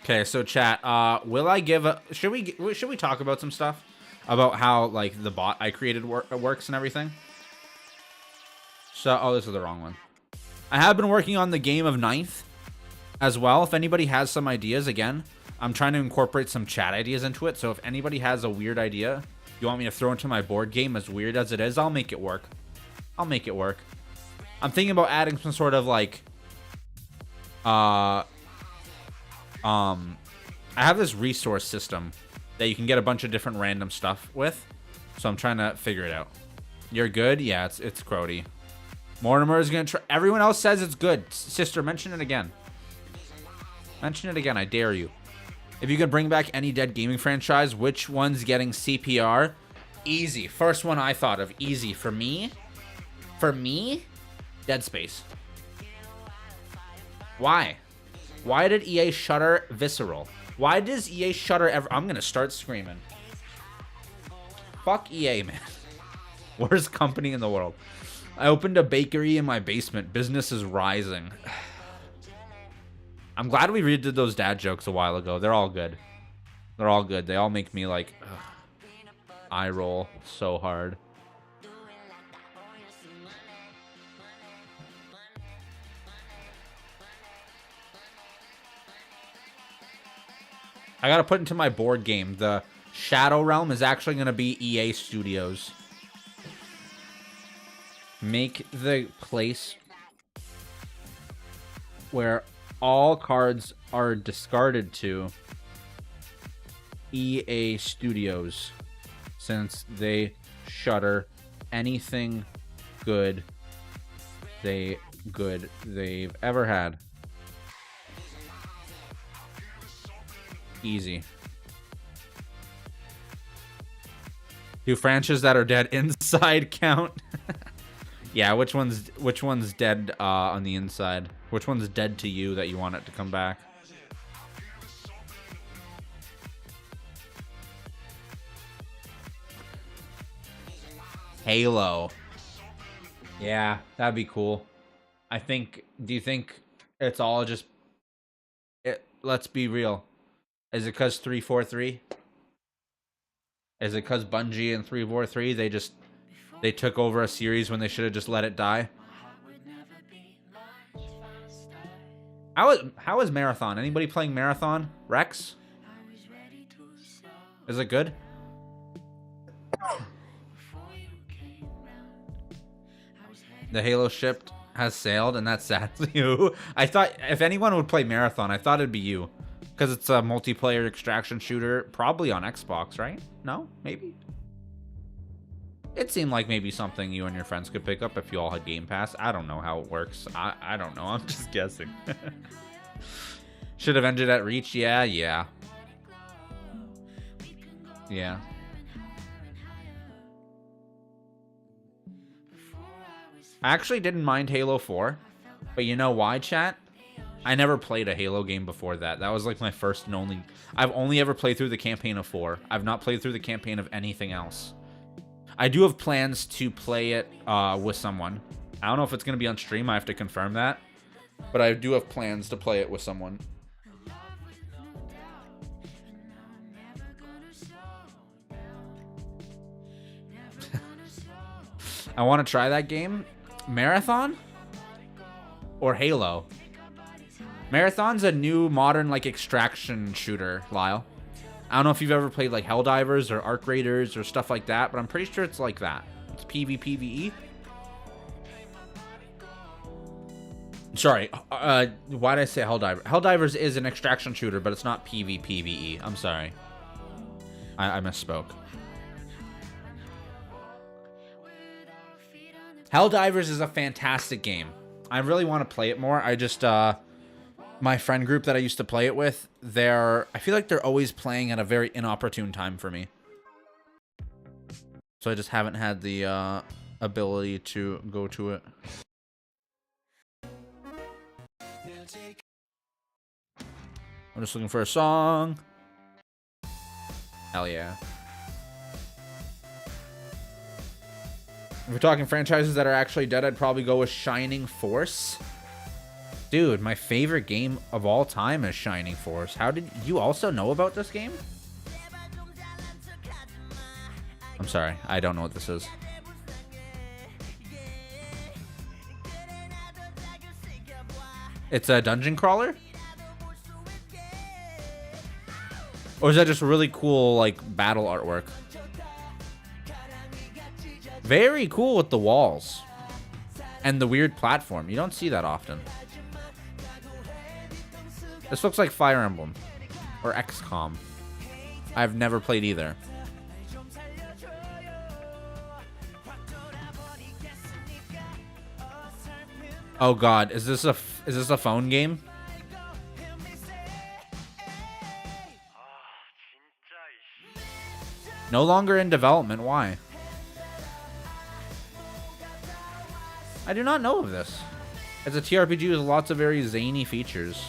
Okay, so chat, will I give a... Should we talk about some stuff? About how, like, the bot I created works and everything? So, oh, this is the wrong one. I have been working on the game of Ninth as well. If anybody has some ideas, again, I'm trying to incorporate some chat ideas into it. So if anybody has a weird idea you want me to throw into my board game, as weird as it is, I'll make it work. I'll make it work. I'm thinking about adding some sort of, like... I have this resource system that you can get a bunch of different random stuff with. So I'm trying to figure it out. You're good? Yeah, it's Crody. Mortimer is going to try. Everyone else says it's good. Sister, mention it again. Mention it again. I dare you. If you could bring back any dead gaming franchise, which one's getting CPR? Easy. First one I thought of. Easy. For me, Dead Space. Why? Why did EA shutter Visceral? Why does EA shutter ever... I'm going to start screaming. Fuck EA, man. Worst company in the world. I opened a bakery in my basement. Business is rising. I'm glad we redid those dad jokes a while ago. They're all good. They're all good. They all make me, like, eye roll so hard. I gotta put into my board game. The Shadow Realm is actually gonna be EA Studios. Make the place where all cards are discarded to EA Studios, since they shutter anything good they've ever had. Easy. Do franchises that are dead inside count? Yeah, which one's dead on the inside? Which one's dead to you that you want it to come back? Halo. Yeah, that'd be cool. Do you think it's all just... let's be real. Is it because 343? Is it because Bungie and 343, they took over a series when they should have just let it die? How is Marathon? Anybody playing Marathon? Rex? Is it good? The Halo shipped has sailed, and that's sadly you. I thought if anyone would play Marathon, I thought it'd be you. Because it's a multiplayer extraction shooter, probably on Xbox, right? No? Maybe? It seemed like maybe something you and your friends could pick up if you all had Game Pass. I don't know how it works. I don't know. I'm just guessing. Should have ended at Reach? Yeah. Yeah. I actually didn't mind Halo 4. But you know why, chat? I never played a Halo game before that. That was like my first and only... I've only ever played through the campaign of 4. I've not played through the campaign of anything else. I do have plans to play it with someone. I don't know if it's going to be on stream. I have to confirm that. But I do have plans to play it with someone. I want to try that game. Marathon? Or Halo? Marathon's a new modern like extraction shooter, Lyle. I don't know if you've ever played like Helldivers or Arc Raiders or stuff like that, but I'm pretty sure it's like that. It's PvPvE. Sorry, why did I say Helldiver? Helldivers is an extraction shooter, but it's not PvPvE. I'm sorry. I misspoke. Helldivers is a fantastic game. I really want to play it more. I just, my friend group that I used to play it with, I feel like they're always playing at a very inopportune time for me. So I just haven't had the ability to go to it. I'm just looking for a song. Hell yeah. If we're talking franchises that are actually dead, I'd probably go with Shining Force. Dude, my favorite game of all time is Shining Force. How did you also know about this game? I'm sorry, I don't know what this is. It's a dungeon crawler? Or is that just really cool, like, battle artwork? Very cool with the walls. And the weird platform. You don't see that often. This looks like Fire Emblem. Or XCOM. I've never played either. Oh god, is this a phone game? No longer in development. Why? I do not know of this. It's a TRPG with lots of very zany features.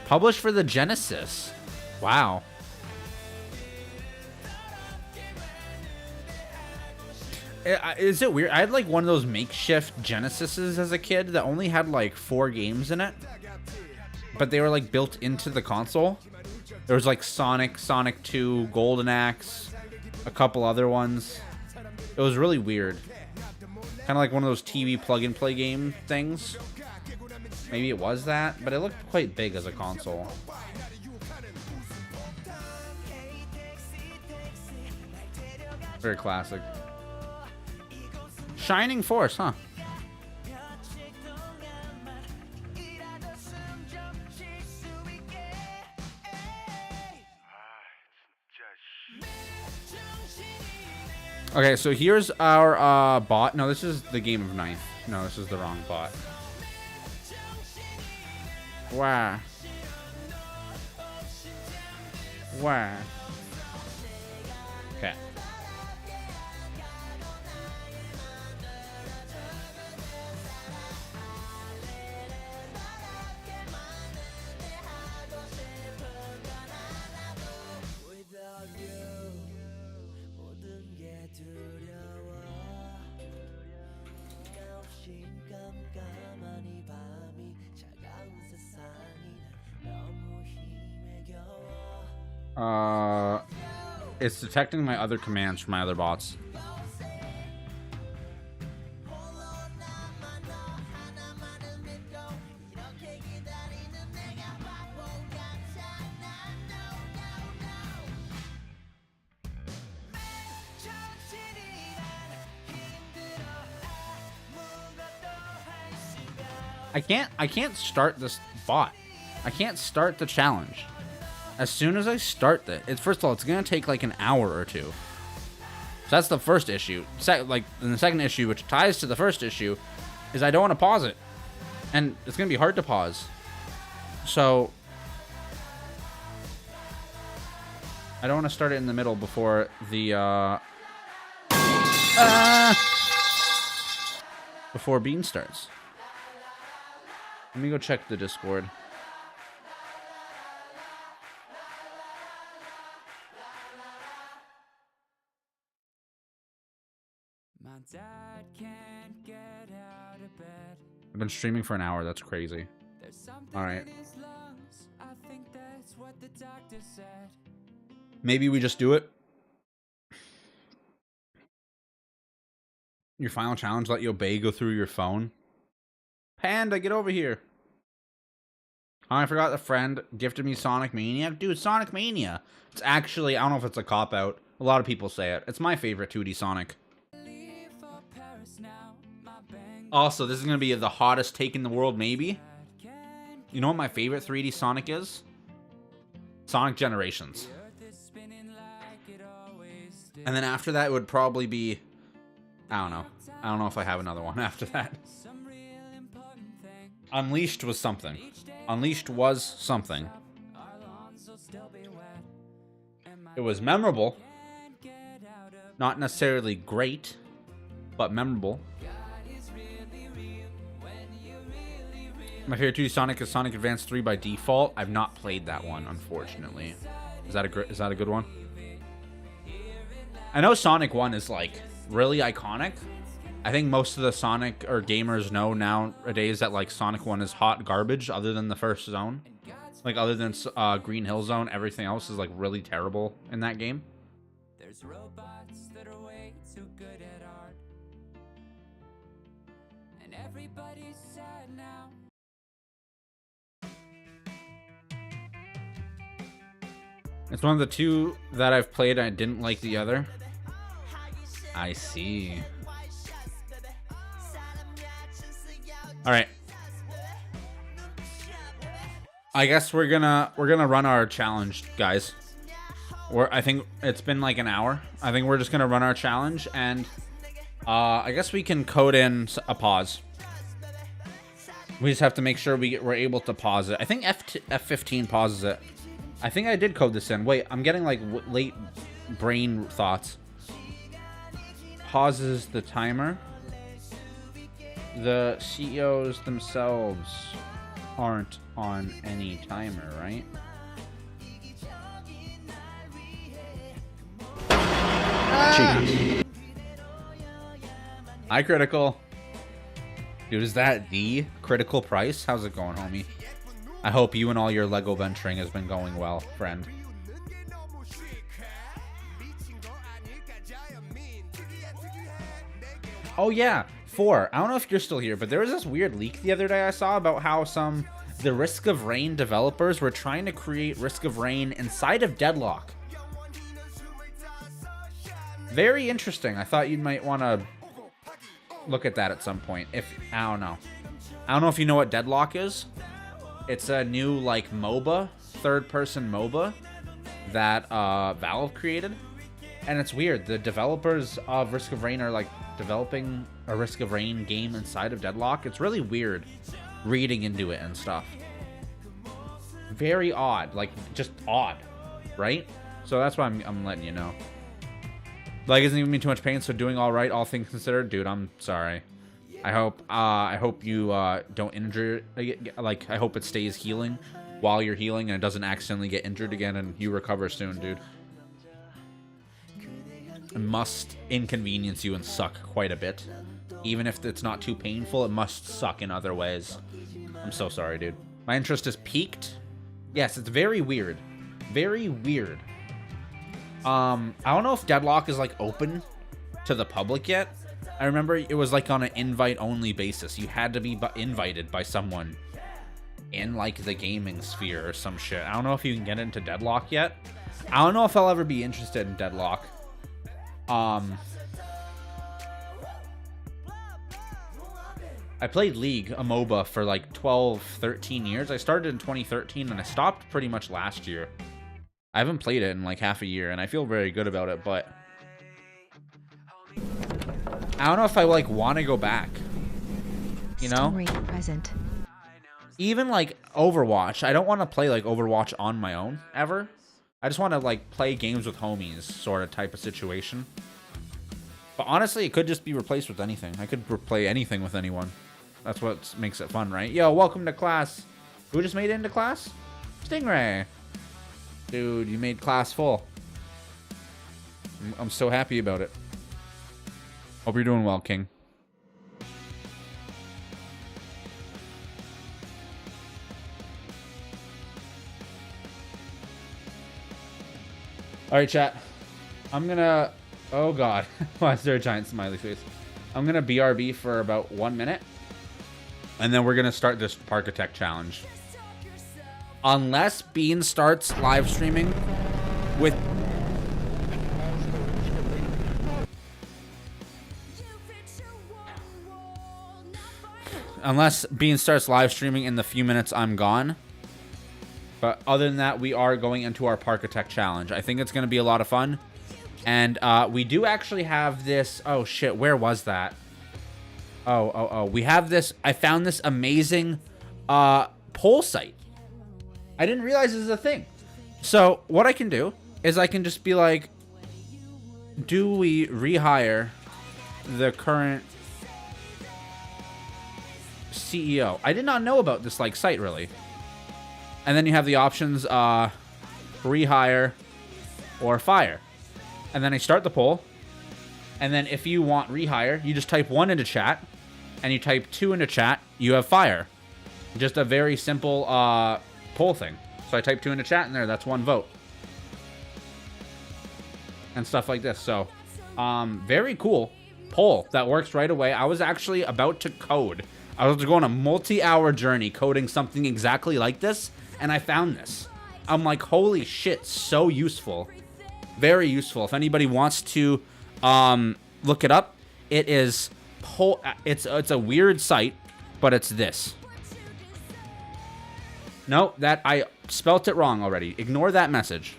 Published for the Genesis. Wow. Is it weird? I had like one of those makeshift Genesises as a kid that only had like 4 games in it. But they were like built into the console. There was like Sonic, Sonic 2, Golden Axe, a couple other ones. It was really weird. Kind of like one of those TV plug-and-play game things. Maybe it was that, but it looked quite big as a console. Very classic. Shining Force, huh? Okay, so here's our bot. No, this is the Game of Ninth. No, this is the wrong bot. Wow. Wow. Okay. It's detecting my other commands from my other bots. I can't start this bot. I can't start the challenge. As soon as I start first of all, it's gonna take like an hour or two. So that's the first issue. And the second issue, which ties to the first issue, is I don't want to pause it, and it's gonna be hard to pause. So I don't want to start it in the middle before the before Bean starts. Let me go check the Discord. My dad can't get out of bed. I've been streaming for an hour. That's crazy. All right. I think that's what the doctor said. Maybe we just do it. Your final challenge, let Yobei go through your phone. Panda, get over here. Oh, I forgot the friend gifted me Sonic Mania. Dude, Sonic Mania. It's actually, I don't know if it's a cop-out. A lot of people say it. It's my favorite 2D Sonic. Also, this is going to be the hottest take in the world, maybe. You know what my favorite 3D Sonic is? Sonic Generations. And then after that, it would probably be... I don't know. I don't know if I have another one after that. Unleashed was something. Unleashed was something. It was memorable. Not necessarily great, but memorable. My favorite 2D Sonic is Sonic Advance 3 by default. I've not played that one, unfortunately. Is that a good one? I know Sonic 1 is like really iconic. I think most of the Sonic or gamers know nowadays that like Sonic 1 is hot garbage other than the first zone. Like other than Green Hill Zone, everything else is like really terrible in that game. There's robots that are way too good at art. And everybody's sad now. It's one of the two that I've played. I didn't like the other. I see. All right. I guess we're gonna run our challenge, guys. I think it's been like an hour. I think we're just gonna run our challenge, and I guess we can code in a pause. We just have to make sure we're able to pause it. I think F15 pauses it. I think I did code this in. Wait, I'm getting like late brain thoughts. Pauses the timer. The CEOs themselves aren't on any timer, right? Hi, Critical. Dude, is that the critical price? How's it going, homie? I hope you and all your Lego venturing has been going well, friend. Oh yeah, 4. I don't know if you're still here, but there was this weird leak the other day I saw about how the Risk of Rain developers were trying to create Risk of Rain inside of Deadlock. Very interesting. I thought you might want to look at that at some point. I don't know if you know what Deadlock is. It's a new like MOBA, third-person MOBA that Valve created, and it's weird. The developers of Risk of Rain are like developing a Risk of Rain game inside of Deadlock. It's really weird reading into it and stuff. Very odd, like just odd, right? So that's why I'm letting you know. Like, isn't giving me too much pain, so doing all right, all things considered. Dude, I'm sorry. I hope you don't injure. Like, I hope it stays healing while you're healing and it doesn't accidentally get injured again, and you recover soon, dude. It must inconvenience you and suck quite a bit. Even if it's not too painful, it must suck in other ways. I'm so sorry, dude. My interest is peaked. Yes, it's very weird. Very weird. I don't know if Deadlock is like open to the public yet. I remember it was like on an invite-only basis. You had to be invited by someone in like the gaming sphere or some shit. I don't know if you can get into Deadlock yet. I don't know if I'll ever be interested in Deadlock. I played League, a MOBA, for like 12, 13 years. I started in 2013 and I stopped pretty much last year. I haven't played it in like half a year and I feel very good about it, but I don't know if I like want to go back. You know? Story present. Even like Overwatch, I don't want to play like Overwatch on my own ever. I just want to like play games with homies sort of type of situation. But honestly, it could just be replaced with anything. I could play anything with anyone. That's what makes it fun, right? Yo, welcome to class. Who just made it into class? Stingray. Dude, you made class full. I'm so happy about it. Hope you're doing well, King. All right, chat. I'm gonna... Oh, God. Why is there a giant smiley face? I'm gonna BRB for about 1 minute. And then we're gonna start this Parkitect challenge. Unless Bean starts live streaming with... Unless Bean starts live streaming in the few minutes I'm gone. But other than that, we are going into our Parkitect challenge. I think it's going to be a lot of fun. And we do actually have this... Oh, shit. Where was that? Oh. We have this... I found this amazing poll site. I didn't realize this is a thing. So what I can do is I can just be like, do we rehire the current CEO? I did not know about this like site really. And then you have the options rehire or fire. And then I start the poll. And then if you want rehire, you just type 1 into chat. And you type 2 into chat, you have fire. Just a very simple poll thing. So I type 2 into chat and there, that's 1 vote. And stuff like this. So, very cool poll that works right away. I was actually about to code. I was going on a multi-hour journey coding something exactly like this. And I found this. I'm like, holy shit, so useful. Very useful. If anybody wants to look it up, it is it's a weird site, but it's this. No, that I spelt it wrong already. Ignore that message.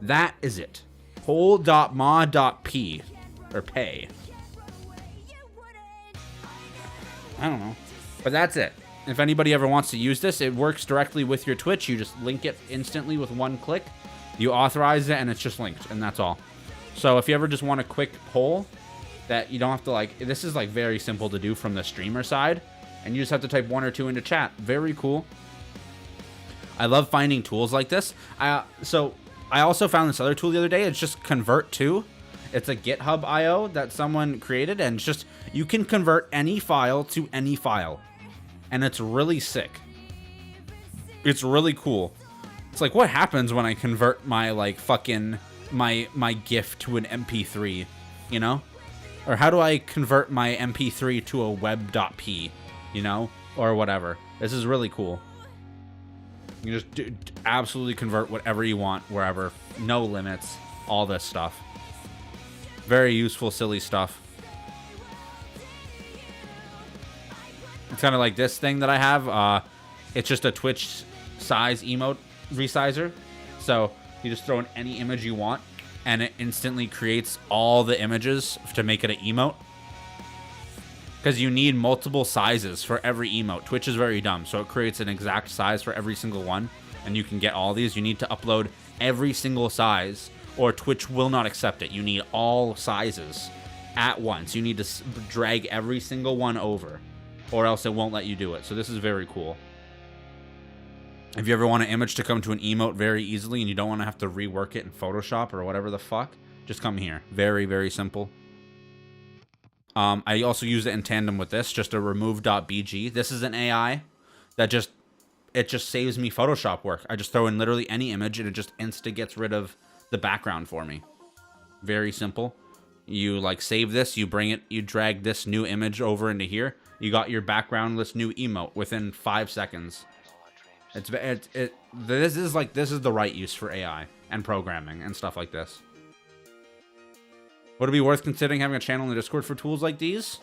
That is it. Poll.ma.p or pay. I don't know. But that's it. If anybody ever wants to use this, it works directly with your Twitch. You just link it instantly with 1 click. You authorize it, and it's just linked, and that's all. So if you ever just want a quick poll that you don't have to, like... This is, like, very simple to do from the streamer side. And you just have to type 1 or 2 into chat. Very cool. I love finding tools like this. So I also found this other tool the other day. It's just Convert2. It's a GitHub IO that someone created, and it's just... You can convert any file to any file. And it's really sick. It's really cool. It's like, what happens when I convert my, like, fucking... My GIF to an MP3, you know? Or how do I convert my MP3 to a web.p, you know? Or whatever. This is really cool. You just absolutely convert whatever you want, wherever. No limits. All this stuff. Very useful, silly stuff. It's kind of like this thing that I have. It's just a Twitch size emote resizer. So you just throw in any image you want, and it instantly creates all the images to make it an emote. Because you need multiple sizes for every emote. Twitch is very dumb, so it creates an exact size for every single one. And you can get all these. You need to upload every single size, or Twitch will not accept it. You need all sizes at once. You need to drag every single one over, or else it won't let you do it. So this is very cool. If you ever want an image to come to an emote very easily and you don't want to have to rework it in Photoshop or whatever the fuck, just come here. Very, very simple. I also use it in tandem with this, just a remove.bg. This is an AI that just saves me Photoshop work. I just throw in literally any image and it just insta gets rid of the background for me. Very simple. You like save this, you bring it, you drag this new image over into here. You got your backgroundless new emote within 5 seconds. This is the right use for AI and programming and stuff like this. Would it be worth considering having a channel in the Discord for tools like these?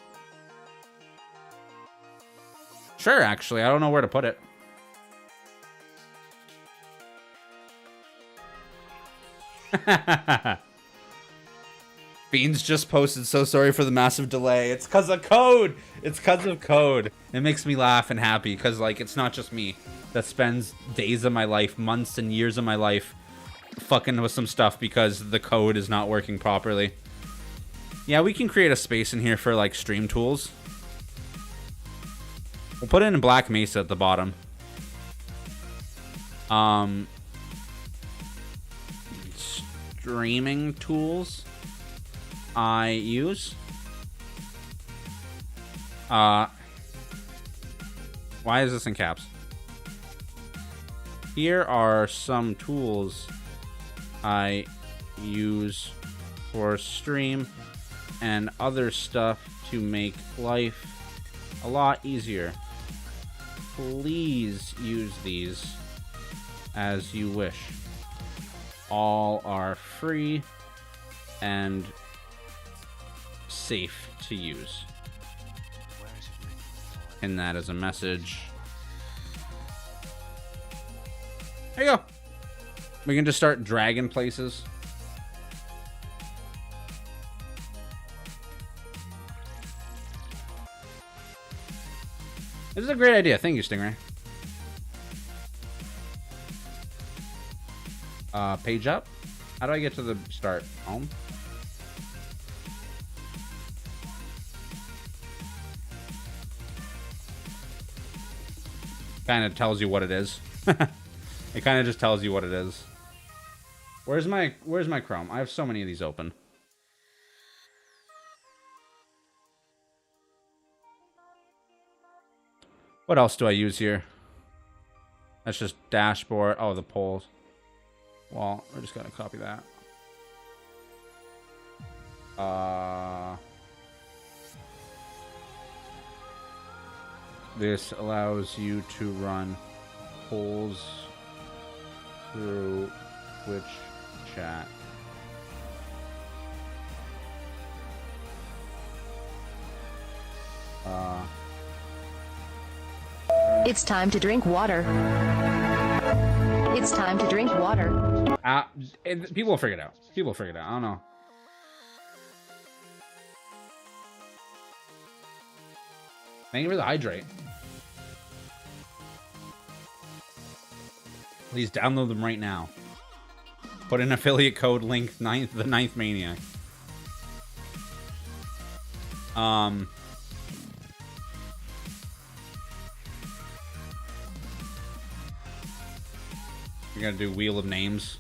Sure, actually. I don't know where to put it. Beans just posted, so sorry for the massive delay. It's because of code. It's because of code. It makes me laugh and happy because, like, it's not just me that spends days of my life, months and years of my life fucking with some stuff because the code is not working properly. Yeah, we can create a space in here for, like, stream tools. We'll put it in Black Mesa at the bottom. Streaming tools I use. Why is this in caps? Here are some tools I use for stream and other stuff to make life a lot easier. Please use these as you wish. All are free and safe to use. And that is a message. There you go. We can just start dragging places. This is a great idea. Thank you, Stingray. Page up. How do I get to the start? Home? Kind of tells you what it is. It kind of just tells you what it is. Where's my Chrome? I have so many of these open. What else do I use here? That's just dashboard. Oh, the polls. Well, we're just gonna copy that. This allows you to run polls through Twitch chat. It's time to drink water. It's time to drink water. People will figure it out. People will figure it out. I don't know. Thank you for the hydrate. Please download them right now. Put in affiliate code link the ninth maniac. We're gonna do Wheel of Names.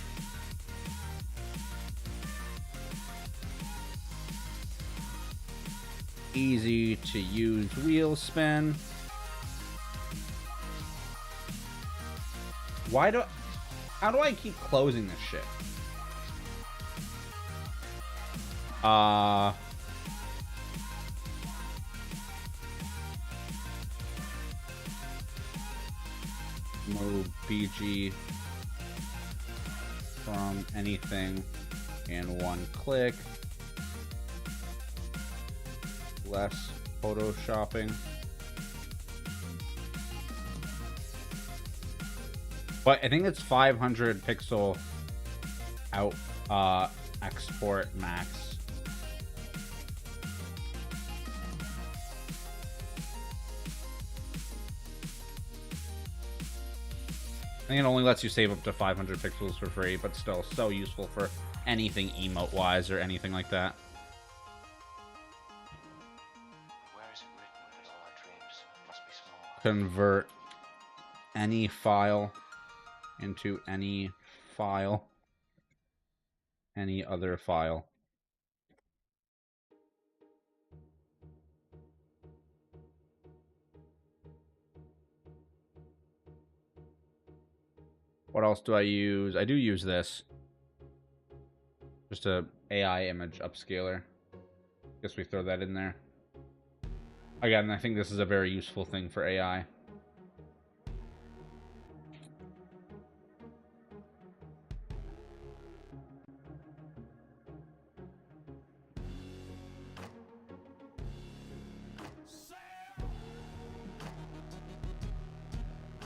Easy to use wheel spin. How do I keep closing this shit? Move BG from anything in one click. Less photoshopping. But I think it's 500 pixel out export max. I think it only lets you save up to 500 pixels for free, but still so useful for anything emote wise or anything like that. Convert any file into any file, any other file. What else do I use? I do use this. Just a AI image upscaler. Guess we throw that in there. Again, I think this is a very useful thing for AI.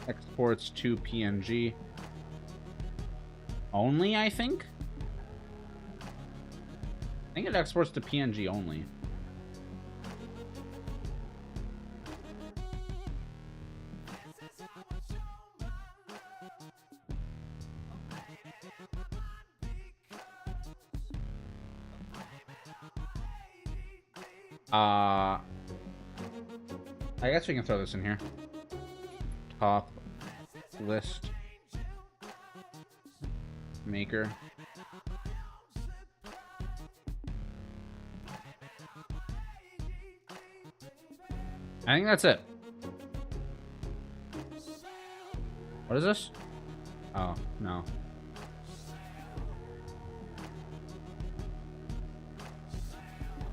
Exports to PNG. Only, I think? I think it exports to PNG only. I guess we can throw this in here. Top list maker. I think that's it. What is this? Oh, no.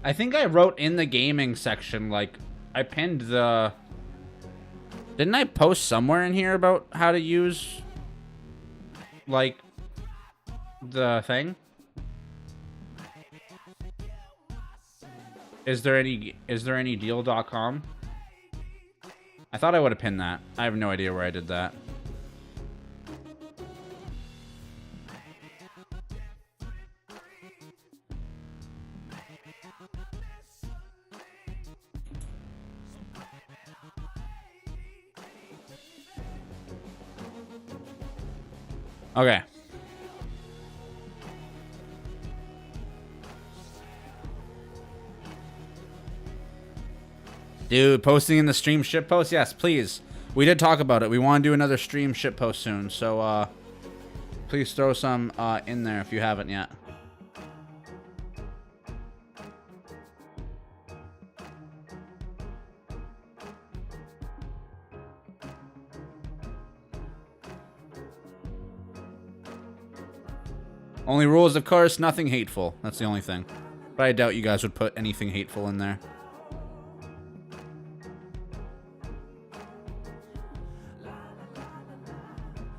I think I wrote in the gaming section, like, I pinned the... Didn't I post somewhere in here about how to use, like, the thing? Is there any deal.com? I thought I would have pinned that. I have no idea where I did that. Okay. Dude, posting in the stream ship post? Yes, please. We did talk about it. We want to do another stream ship post soon. So, please throw some in there if you haven't yet. Only rules, of course, nothing hateful. That's the only thing. But I doubt you guys would put anything hateful in there.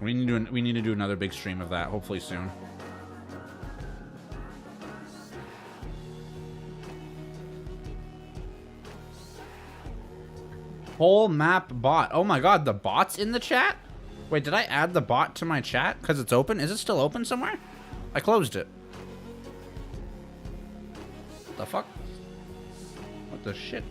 We need to do another big stream of that, hopefully soon. Whole map bot. Oh my god, the bot's in the chat? Wait, did I add the bot to my chat? Because it's open? Is it still open somewhere? I closed it. What the fuck? What the shit?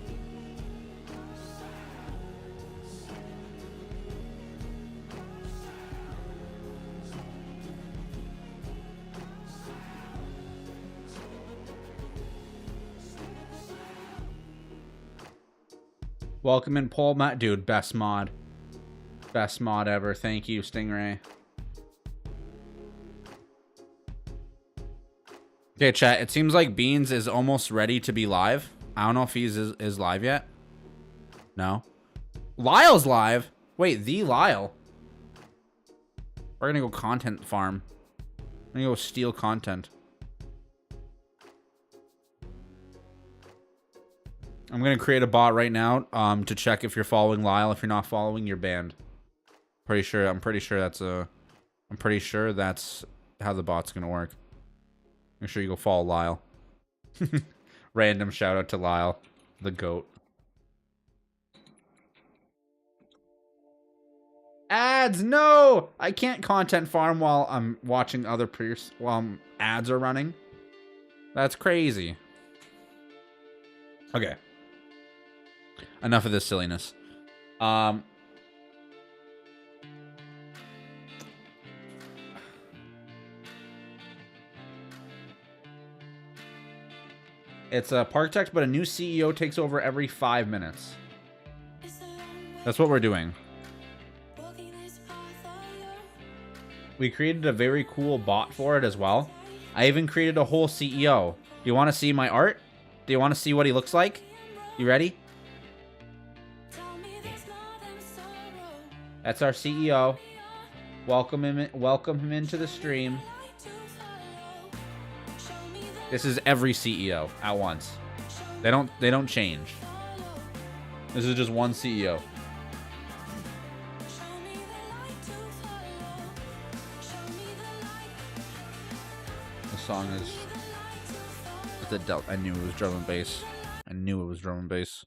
Welcome in, Paul Matt. Dude, best mod. Best mod ever. Thank you, Stingray. Okay, chat. It seems like Beans is almost ready to be live. I don't know if he's is live yet. No. Lyle's live. Wait, the Lyle. We're gonna go content farm. I'm gonna go steal content. I'm gonna create a bot right now to check if you're following Lyle. If you're not following, you're banned. I'm pretty sure that's how the bot's gonna work. Make sure you go follow Lyle. Random shout out to Lyle, the GOAT. Ads, no! I can't content farm while I'm watching other while ads are running. That's crazy. Okay. Enough of this silliness. It's a Parkitect, but a new CEO takes over every 5 minutes. That's what we're doing. We created a very cool bot for it as well. I even created a whole CEO. Do you want to see my art? Do you want to see what he looks like? You ready? That's our CEO. Welcome him into the stream. This is every CEO at once. They don't change. This is just one CEO. The song is I knew it was drum and bass. I knew it was drum and bass.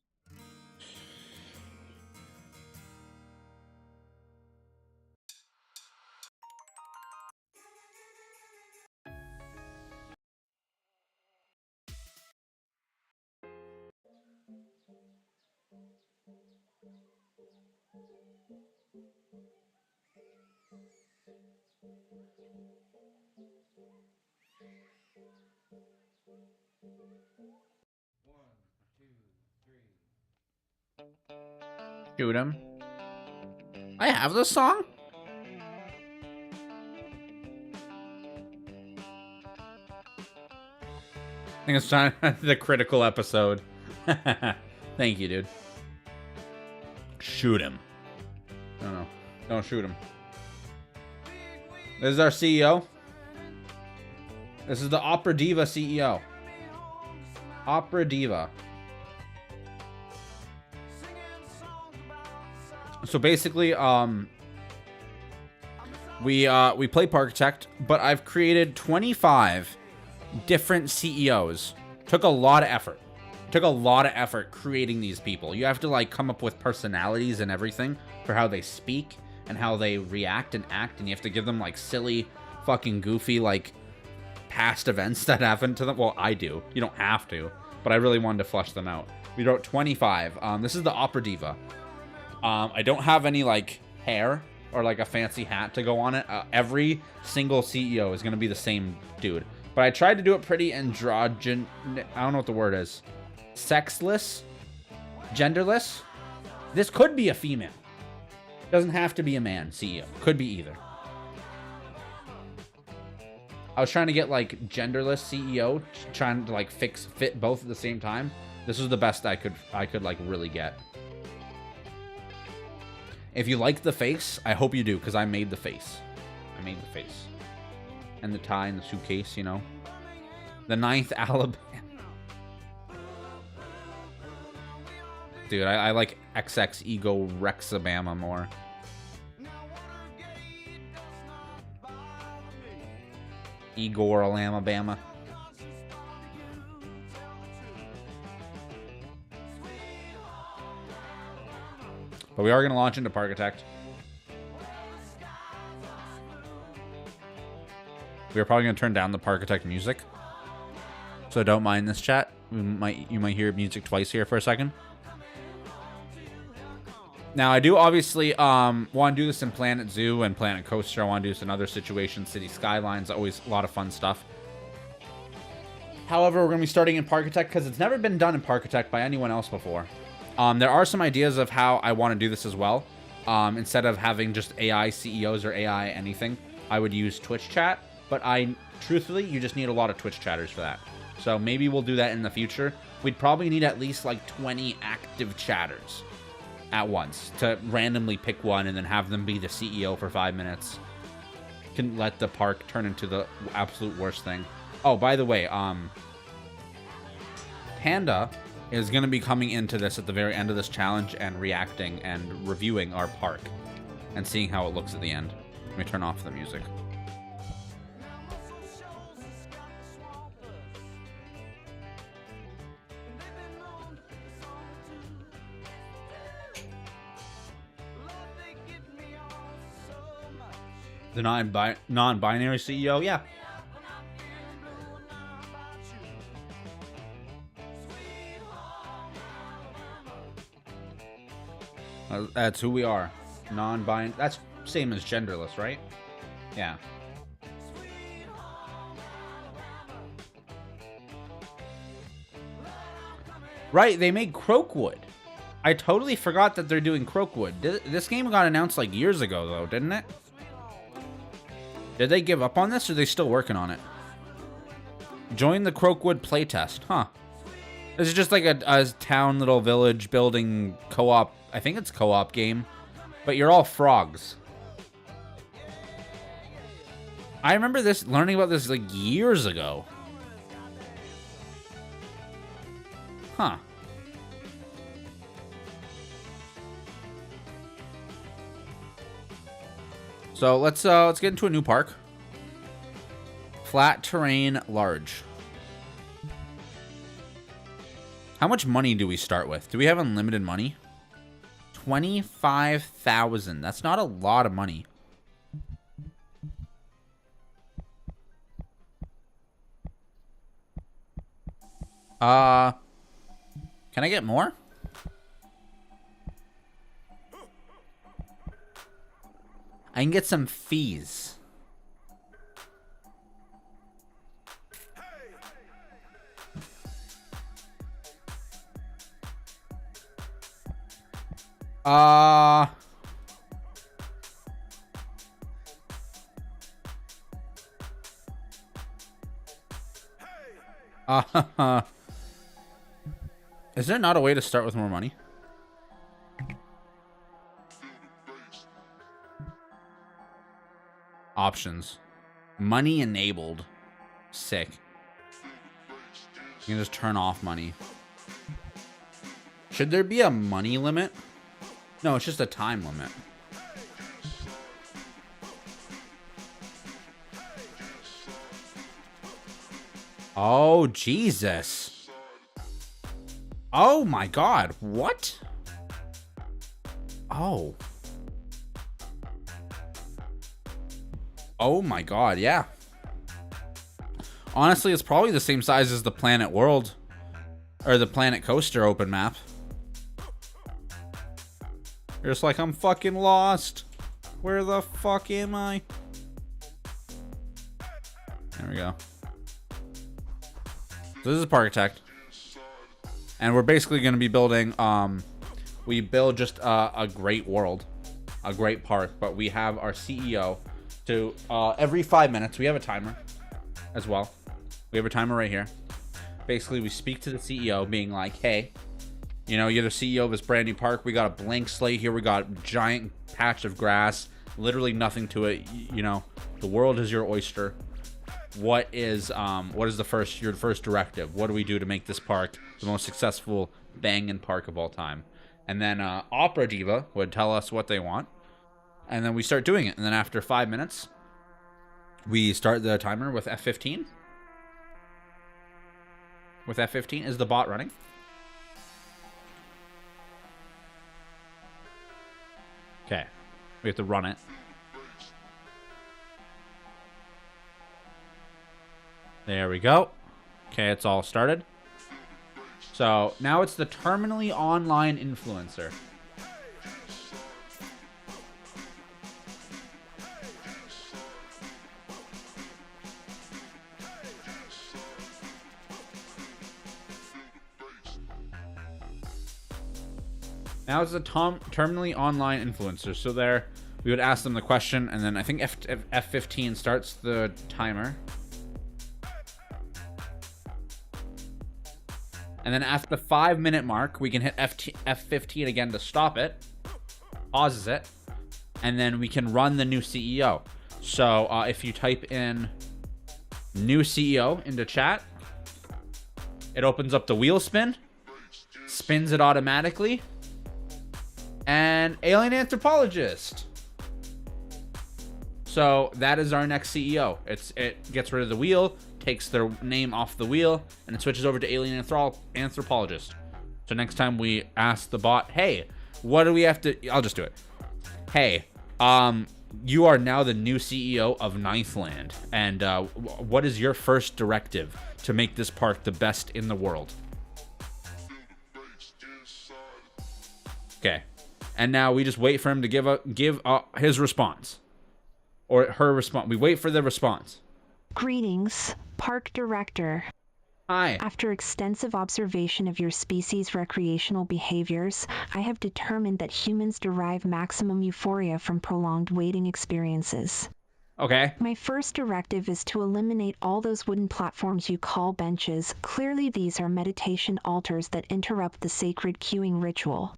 Shoot him. I have this song? I think it's time the critical episode. Thank you, dude. Shoot him. No. Don't shoot him. This is our CEO. This is the Opera Diva CEO. Opera Diva. So basically, we play Parkitect, but I've created 25 different CEOs. Took a lot of effort. Took a lot of effort creating these people. You have to like come up with personalities and everything for how they speak and how they react and act, and you have to give them like silly, fucking goofy like past events that happened to them. Well, I do. You don't have to, but I really wanted to flesh them out. We wrote 25. This is the Opera Diva. I don't have any like hair or like a fancy hat to go on it. Every single CEO is gonna be the same dude, but I tried to do it pretty androgyn. I don't know what the word is. Sexless, genderless. This could be a female. Doesn't have to be a man CEO. Could be either. I was trying to get like genderless CEO, trying to like fit both at the same time. This was the best I could like really get. If you like the face, I hope you do, because I made the face. I made the face. And the tie and the suitcase, you know. The 9th Alabama. Dude, I like XX Ego Rexabama more. Igor Alabama. But we are going to launch into Parkitect. We are probably going to turn down the Parkitect music. So don't mind this, chat. You might hear music twice here for a second. Now, I do obviously want to do this in Planet Zoo and Planet Coaster. I want to do this in other situations. City Skylines, always a lot of fun stuff. However, we're going to be starting in Parkitect because it's never been done in Parkitect by anyone else before. There are some ideas of how I want to do this as well. Instead of having just AI CEOs or AI anything, I would use Twitch chat. But truthfully, you just need a lot of Twitch chatters for that. So maybe we'll do that in the future. We'd probably need at least like 20 active chatters at once to randomly pick one and then have them be the CEO for 5 minutes. Can let the park turn into the absolute worst thing. Oh, by the way, Panda is going to be coming into this at the very end of this challenge and reacting and reviewing our park and seeing how it looks at the end. Let me turn off the music. The non-binary CEO, yeah. That's who we are. Non-binary. That's same as genderless, right? Yeah. Right, they made Croakwood. I totally forgot that they're doing Croakwood. This game got announced like years ago, though, didn't it? Did they give up on this, or are they still working on it? Join the Croakwood playtest. Huh. This is just like a town, little village building co-op. I think it's co-op game. But you're all frogs. I remember learning about this like years ago. Huh. So let's get into a new park. Flat terrain, large. How much money do we start with? Do we have unlimited money? 25,000. That's not a lot of money. Can I get more? I can get some fees. Is there not a way to start with more money? Options. Money enabled. Sick. You can just turn off money. Should there be a money limit? No, it's just a time limit. Oh, Jesus. Oh my God. What? Oh. Oh my God, yeah. Honestly, it's probably the same size as the Planet World or the Planet Coaster open map. You're just like, I'm fucking lost. Where the fuck am I? There we go. So this is Parkitect. And we're basically going to be building, we build just a great world, a great park, but we have our CEO to, every 5 minutes, we have a timer as well. We have a timer right here. Basically, we speak to the CEO being like, hey, you know, you're the CEO of this brand new park. We got a blank slate here. We got a giant patch of grass, literally nothing to it. You know, the world is your oyster. What is your first directive? What do we do to make this park the most successful banging park of all time? And then Opera Diva would tell us what they want, and then we start doing it. And then after 5 minutes, we start the timer with F15. With F15, is the bot running? Okay, we have to run it. There we go. Okay, it's all started. So now it's the terminally online influencer. Now it's a terminally online influencer. So there, we would ask them the question, and then I think F15 starts the timer. And then after the 5 minute mark, we can hit F15 again to stop it. Pauses it. And then we can run the new CEO. So if you type in new CEO into chat, it opens up the wheel spin, spins it automatically, and alien anthropologist. So that is our next CEO. It gets rid of the wheel, takes their name off the wheel, and it switches over to alien anthropologist. So next time we ask the bot, hey, what do we have to... I'll just do it. Hey, you are now the new CEO of Ninth Land, and what is your first directive to make this park the best in the world? Okay. And now we just wait for him to give his response. Or her response. We wait for the response. Greetings, Park Director. Hi. After extensive observation of your species' recreational behaviors, I have determined that humans derive maximum euphoria from prolonged waiting experiences. Okay. My first directive is to eliminate all those wooden platforms you call benches. Clearly, these are meditation altars that interrupt the sacred queuing ritual.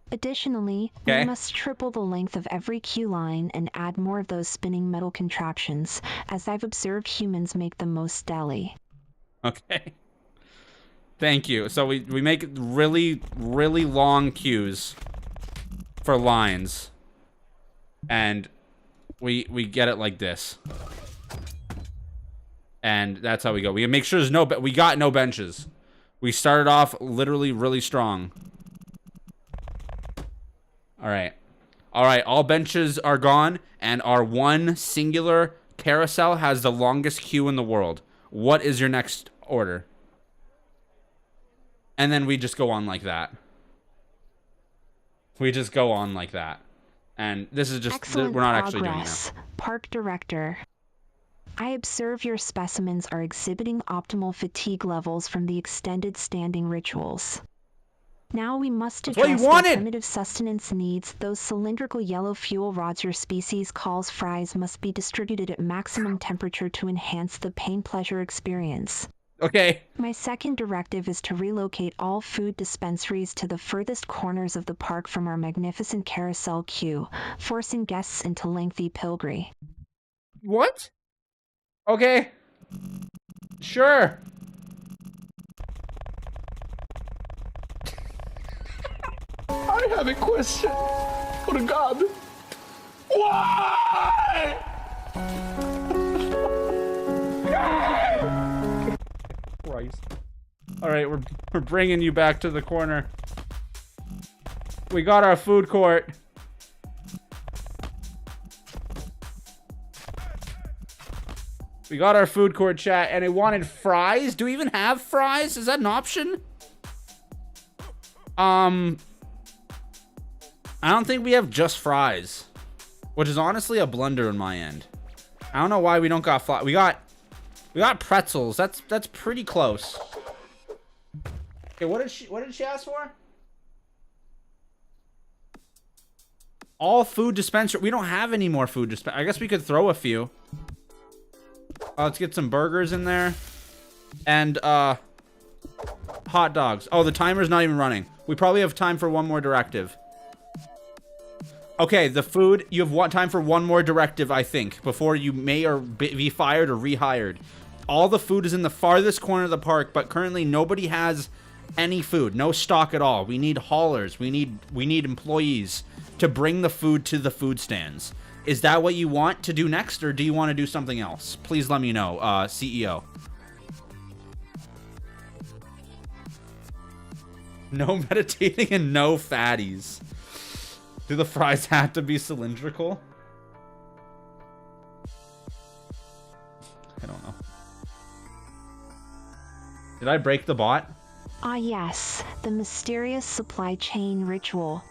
Additionally, we must triple the length of every queue line and add more of those spinning metal contraptions, as I've observed humans make them most daily. Okay. Thank you. So we make really, really long queues for lines. And we get it like this. And that's how we go. We make sure there's we got no benches. We started off literally really strong. All right. All right. All benches are gone, and our one singular carousel has the longest queue in the world. What is your next order? And then we just go on like that. We just go on like that. And this is just, Excellent we're not actually doing progress, that. Park Director. I observe your specimens are exhibiting optimal fatigue levels from the extended standing rituals. Now we must what you address their wanted! primitive sustenance needs. Those cylindrical yellow fuel rods your species calls fries must be distributed at maximum temperature to enhance the pain-pleasure experience. Okay. My second directive is to relocate all food dispensaries to the furthest corners of the park from our magnificent carousel queue, forcing guests into lengthy pilgrimage. What? Okay. Sure. I have a question. For God. Why? Christ. All right, we're bringing you back to the corner. We got our food court. We got our food court, chat, and it wanted fries. Do we even have fries? Is that an option? I don't think we have just fries, which is honestly a blunder on my end. I don't know why we don't got fries. We got pretzels. That's pretty close. Okay, what did she ask for? All food dispenser. We don't have any more food dispenser. I guess we could throw a few. Let's get some burgers in there. And hot dogs. Oh, the timer's not even running. We probably have time for one more directive. Okay, the food, you have time for one more directive, I think, before you may or be fired or rehired. All the food is in the farthest corner of the park, but currently nobody has any food. No stock at all. We need haulers. We need employees to bring the food to the food stands. Is that what you want to do next, or do you want to do something else? Please let me know, CEO. No meditating and no fatties. Do the fries have to be cylindrical? I don't know. Did I break the bot? Ah yes, the mysterious supply chain ritual.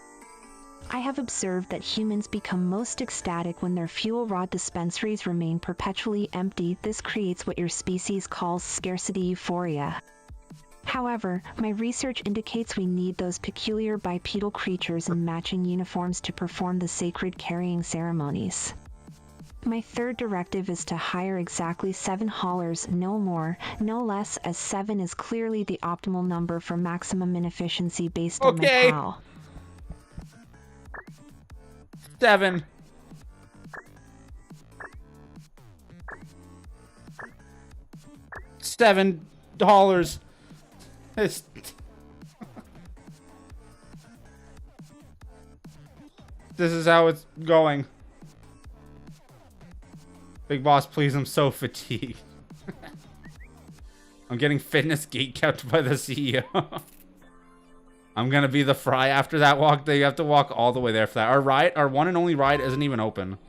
I have observed that humans become most ecstatic when their fuel rod dispensaries remain perpetually empty. This creates what your species calls scarcity euphoria. However, my research indicates we need those peculiar bipedal creatures in matching uniforms to perform the sacred carrying ceremonies. My third directive is to hire exactly 7 haulers, no more, no less, as 7 is clearly the optimal number for maximum inefficiency based on my PAL. 7. $7. This is how it's going. Big boss, please, I'm so fatigued. I'm getting fitness gate kept by the CEO. I'm gonna be the fry after that walk. They have to walk all the way there for that. Our one and only ride isn't even open.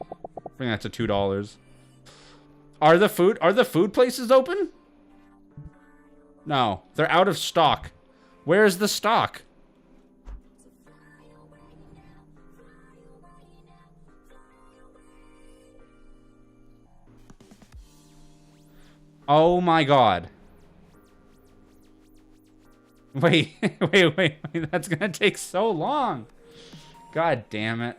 Bring that to $2. Are the food places open? No, they're out of stock. Where's the stock? Oh my god. Wait, wait. That's gonna take so long. God damn it.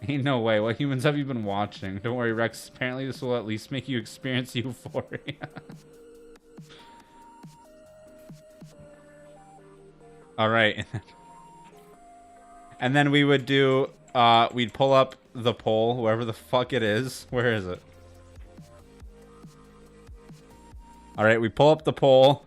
Ain't no way. What humans have you been watching? Don't worry, Rex. Apparently this will at least make you experience euphoria. Alright. And then we would do, we'd pull up the pole, wherever the fuck it is. Where is it? Alright, we pull up the pole.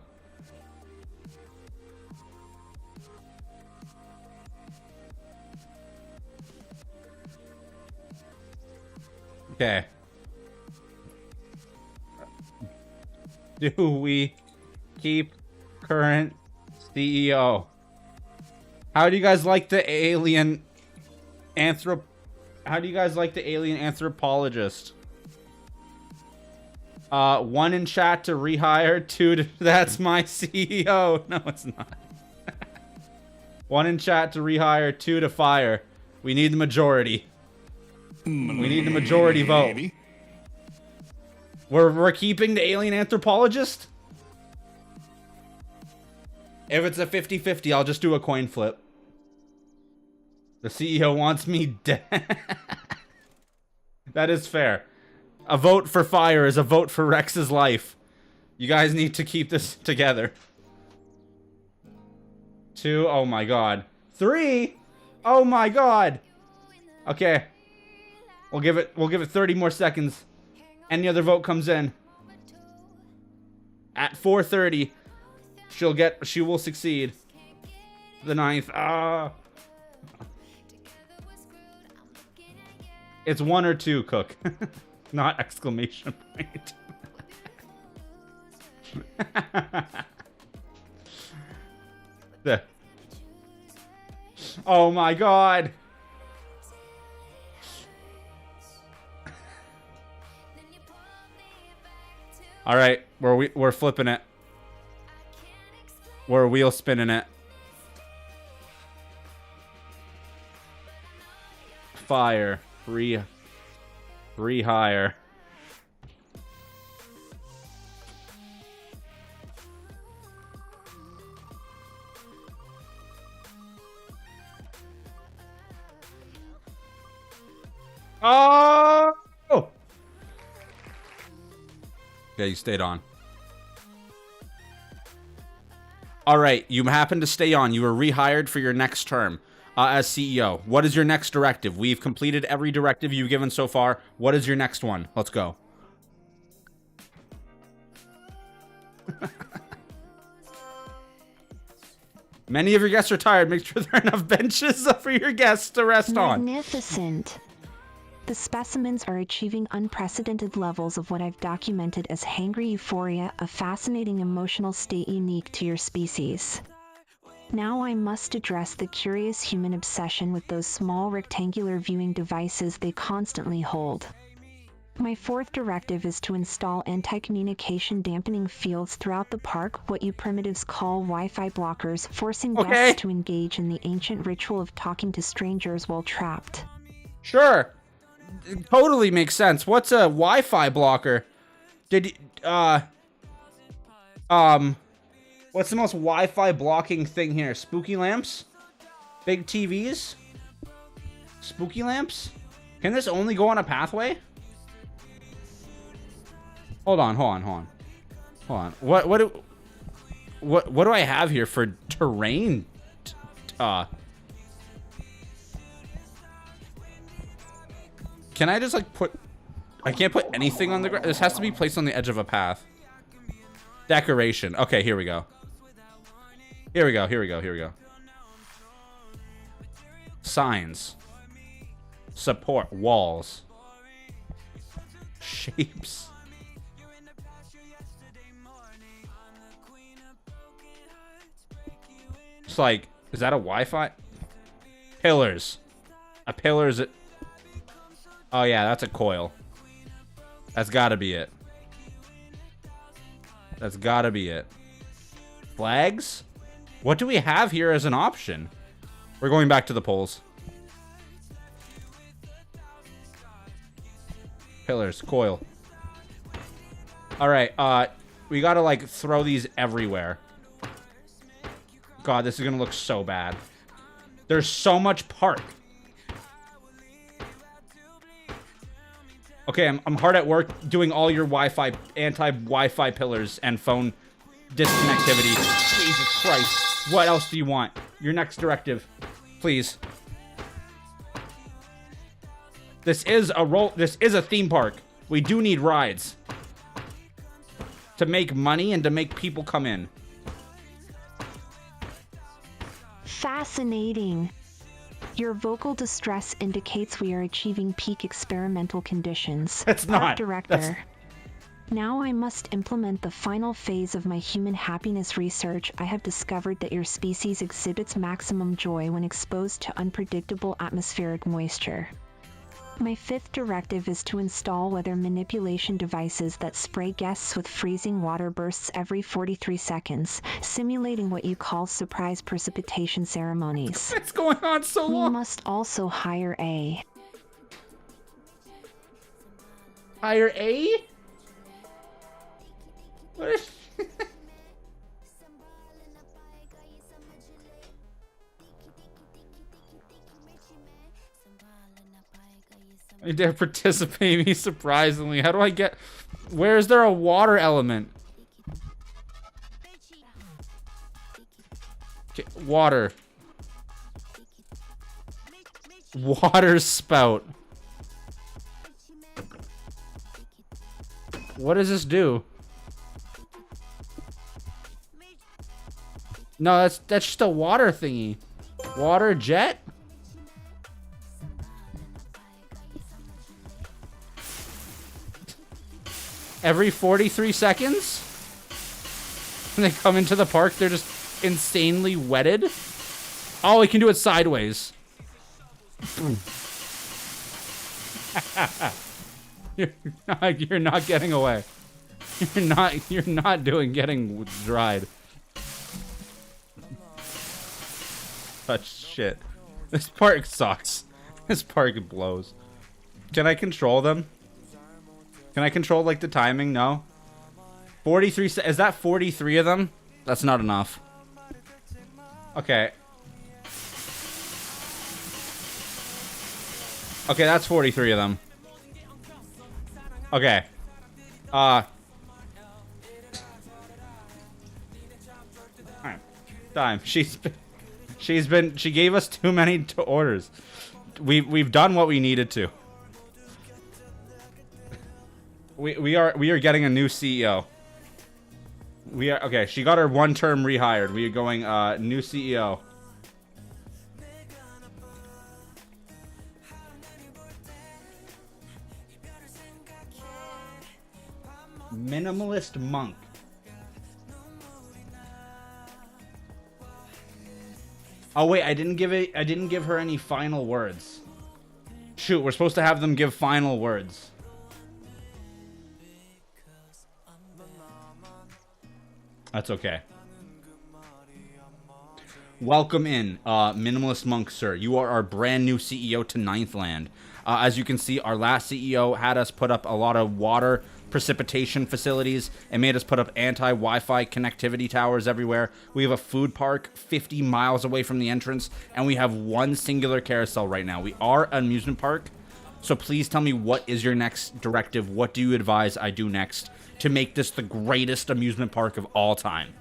Okay. Do we keep current CEO? How do you guys like the alien anthropologist? 1 in chat to rehire, 2 to that's my CEO. No, it's not. 1 in chat to rehire, 2 to fire. We need the majority. We need the majority vote. We're keeping the alien anthropologist? If it's a 50-50, I'll just do a coin flip. The CEO wants me dead. That is fair. A vote for fire is a vote for Rex's life. You guys need to keep this together. 2, oh my god. 3, oh my god. Okay. We'll give it 30 more seconds. Any other vote comes in. At 4:30, she will succeed. The 9th. It's 1 or 2, Cook. Not exclamation point. Oh my god. All right, we're flipping it. We're wheel spinning it. Fire, rehire. Oh! Yeah, you stayed on. All right, you happen to stay on. You were rehired for your next term as CEO. What is your next directive? We've completed every directive you've given so far. What is your next one? Let's go. Many of your guests are tired. Make sure there are enough benches for your guests to rest on. Magnificent. The specimens are achieving unprecedented levels of what I've documented as hangry euphoria, a fascinating emotional state unique to your species. Now I must address the curious human obsession with those small rectangular viewing devices they constantly hold. My 4th directive is to install anti-communication dampening fields throughout the park, what you primitives call Wi-Fi blockers, forcing guests to engage in the ancient ritual of talking to strangers while trapped. Sure. It totally makes sense. What's a Wi-Fi blocker? What's the most Wi-Fi blocking thing here? Spooky lamps? Big TVs? Spooky lamps? Can this only go on a pathway? Hold on. What do I have here for terrain? Can I just like I can't put anything on the ground. This has to be placed on the edge of a path. Decoration. Okay, here we go. Here we go. Signs. Support. Walls. Shapes. It's like, is that a Wi-Fi? Pillars. A pillar is it? Oh yeah, that's a coil. That's gotta be it. Flags? What do we have here as an option? We're going back to the polls. Pillars, coil. Alright, we gotta like throw these everywhere. God, this is gonna look so bad. There's so much park. Okay, I'm hard at work doing all your Wi-Fi, anti-Wi-Fi pillars and phone disconnectivity. Jesus Christ. What else do you want? Your next directive, please. This is a theme park. We do need rides. To make money and to make people come in. Fascinating. Your vocal distress indicates we are achieving peak experimental conditions. It's not. Director. Now I must implement the final phase of my human happiness research. I have discovered that your species exhibits maximum joy when exposed to unpredictable atmospheric moisture. My 5th directive is to install weather manipulation devices that spray guests with freezing water bursts every 43 seconds, simulating what you call surprise precipitation ceremonies. It's going on so long. We must also hire a... Hire a? What is... I dare participate me surprisingly. How do I get... Where is there a water element? Okay, water. Water spout. What does this do? No, that's just a water thingy. Water jet? Every 43 seconds? When they come into the park, they're just insanely wetted? Oh, we can do it sideways. You're not getting away. You're not getting dried. Such shit. This park sucks. This park blows. Can I control them? Can I control, like, the timing? No? 43... Is that 43 of them? That's not enough. Okay. Okay, that's 43 of them. Okay. Alright. Time. She gave us too many orders. We've done what we needed to. We are getting a new CEO. Okay, she got her one term rehired. We are going new CEO. Minimalist monk. Oh wait, I didn't give her any final words. Shoot, we're supposed to have them give final words. That's okay. Welcome in, Minimalist Monk, sir. You are our brand new CEO to Ninth Land. As you can see, our last CEO had us put up a lot of water precipitation facilities and made us put up anti-Wi-Fi connectivity towers everywhere. We have a food park 50 miles away from the entrance, and we have one singular carousel right now. We are an amusement park, so please tell me, what is your next directive? What do you advise I do next to make this the greatest amusement park of all time?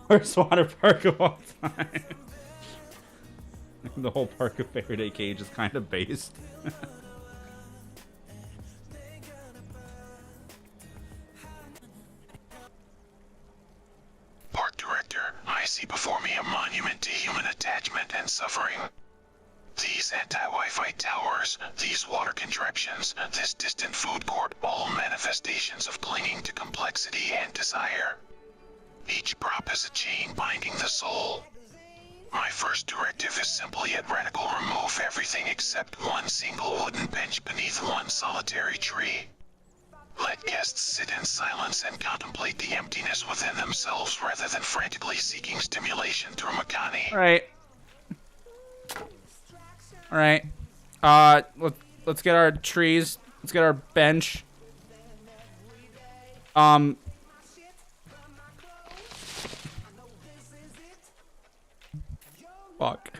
Worst water park of all time. The whole Park of Faraday Cage is kind of based. Park Director, I see before me a monument to human attachment and suffering. These anti-Wi-Fi towers, these water contraptions, this distant food court, all manifestations of clinging to complexity and desire. Each prop is a chain binding the soul. My first directive is simply yet radical: remove everything except one single wooden bench beneath one solitary tree. Let guests sit in silence and contemplate the emptiness within themselves rather than frantically seeking stimulation through Makani. Alright. Let's get our trees. Let's get our bench. Fuck.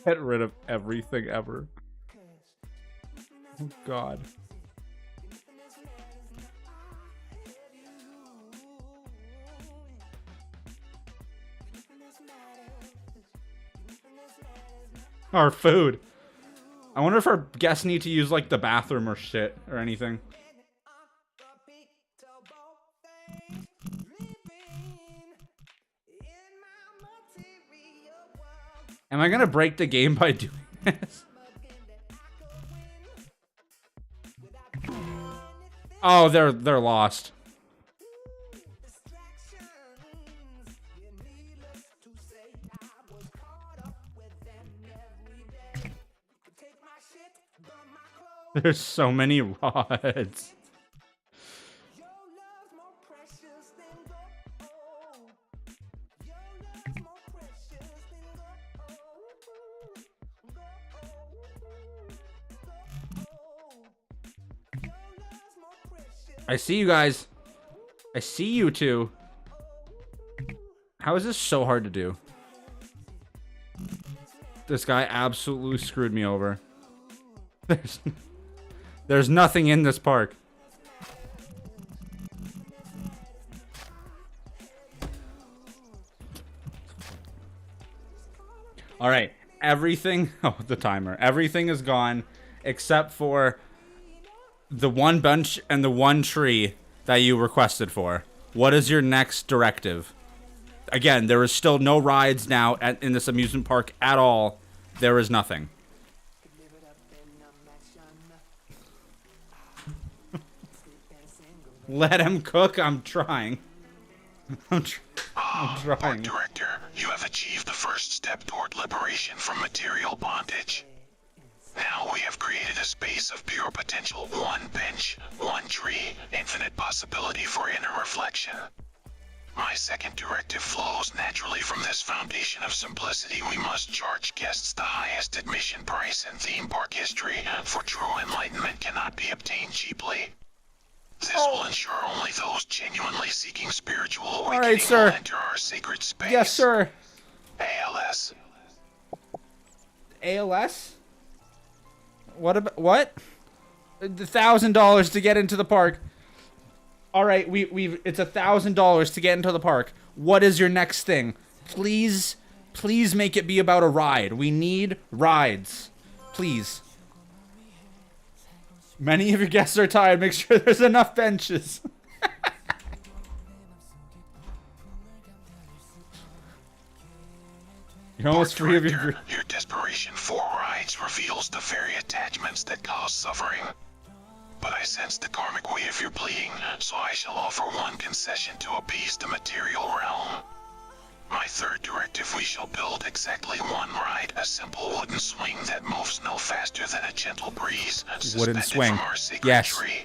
Get rid of everything ever. Oh God. Our food. I wonder if our guests need to use, like, the bathroom or shit or anything. Am I gonna break the game by doing this? Oh, they're lost. There's so many rods. I see you guys. I see you two. How is this so hard to do? This guy absolutely screwed me over. There's nothing in this park. All right, everything. Oh, the timer. Everything is gone except for the one bench and the one tree that you requested for. What is your next directive? Again, there is still no rides now in this amusement park at all. There is nothing. Let him cook. I'm trying. I'm trying. Park Director, you have achieved the first step toward liberation from material bondage. Now we have created a space of pure potential, one bench, one tree, infinite possibility for inner reflection. My second directive flows naturally from this foundation of simplicity. We must charge guests the highest admission price in theme park history, for true enlightenment cannot be obtained cheaply. This will ensure only those genuinely seeking spiritual awakening will enter our sacred space. Yes, sir. ALS. ALS? What about what? $1,000 to get into the park. All right, it's $1,000 to get into the park. What is your next thing? Please make it be about a ride. We need rides. Please. Many of your guests are tired. Make sure there's enough benches. You're almost free of your... Your desperation for rides reveals the very attachments that cause suffering. But I sense the karmic weight of your pleading, so I shall offer one concession to appease the material realm. My third directive, we shall build exactly one ride, a simple wooden swing that moves no faster than a gentle breeze, Wooden suspended swing. from our sacred Yes. tree.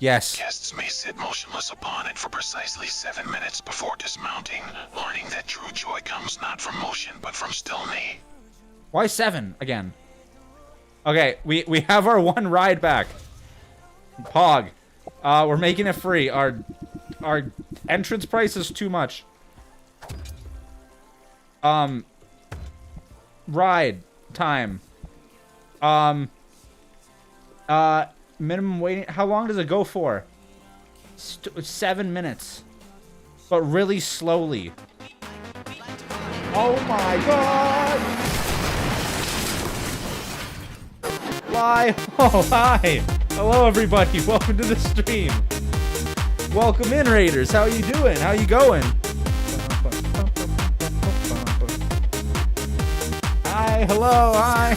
Yes. Guests may sit motionless upon it for precisely 7 minutes before dismounting, learning that true joy comes not from motion but from stillness. Why 7 again? Okay, we have our one ride back. Pog. We're making it free. Our entrance price is too much. Ride time. Minimum waiting. How long does it go for? 7 minutes. But really slowly. Oh my god! Why? Oh, hi! Hello, everybody. Welcome to the stream. Welcome in, Raiders. How you doing? How you going? Hi. Hello. Hi.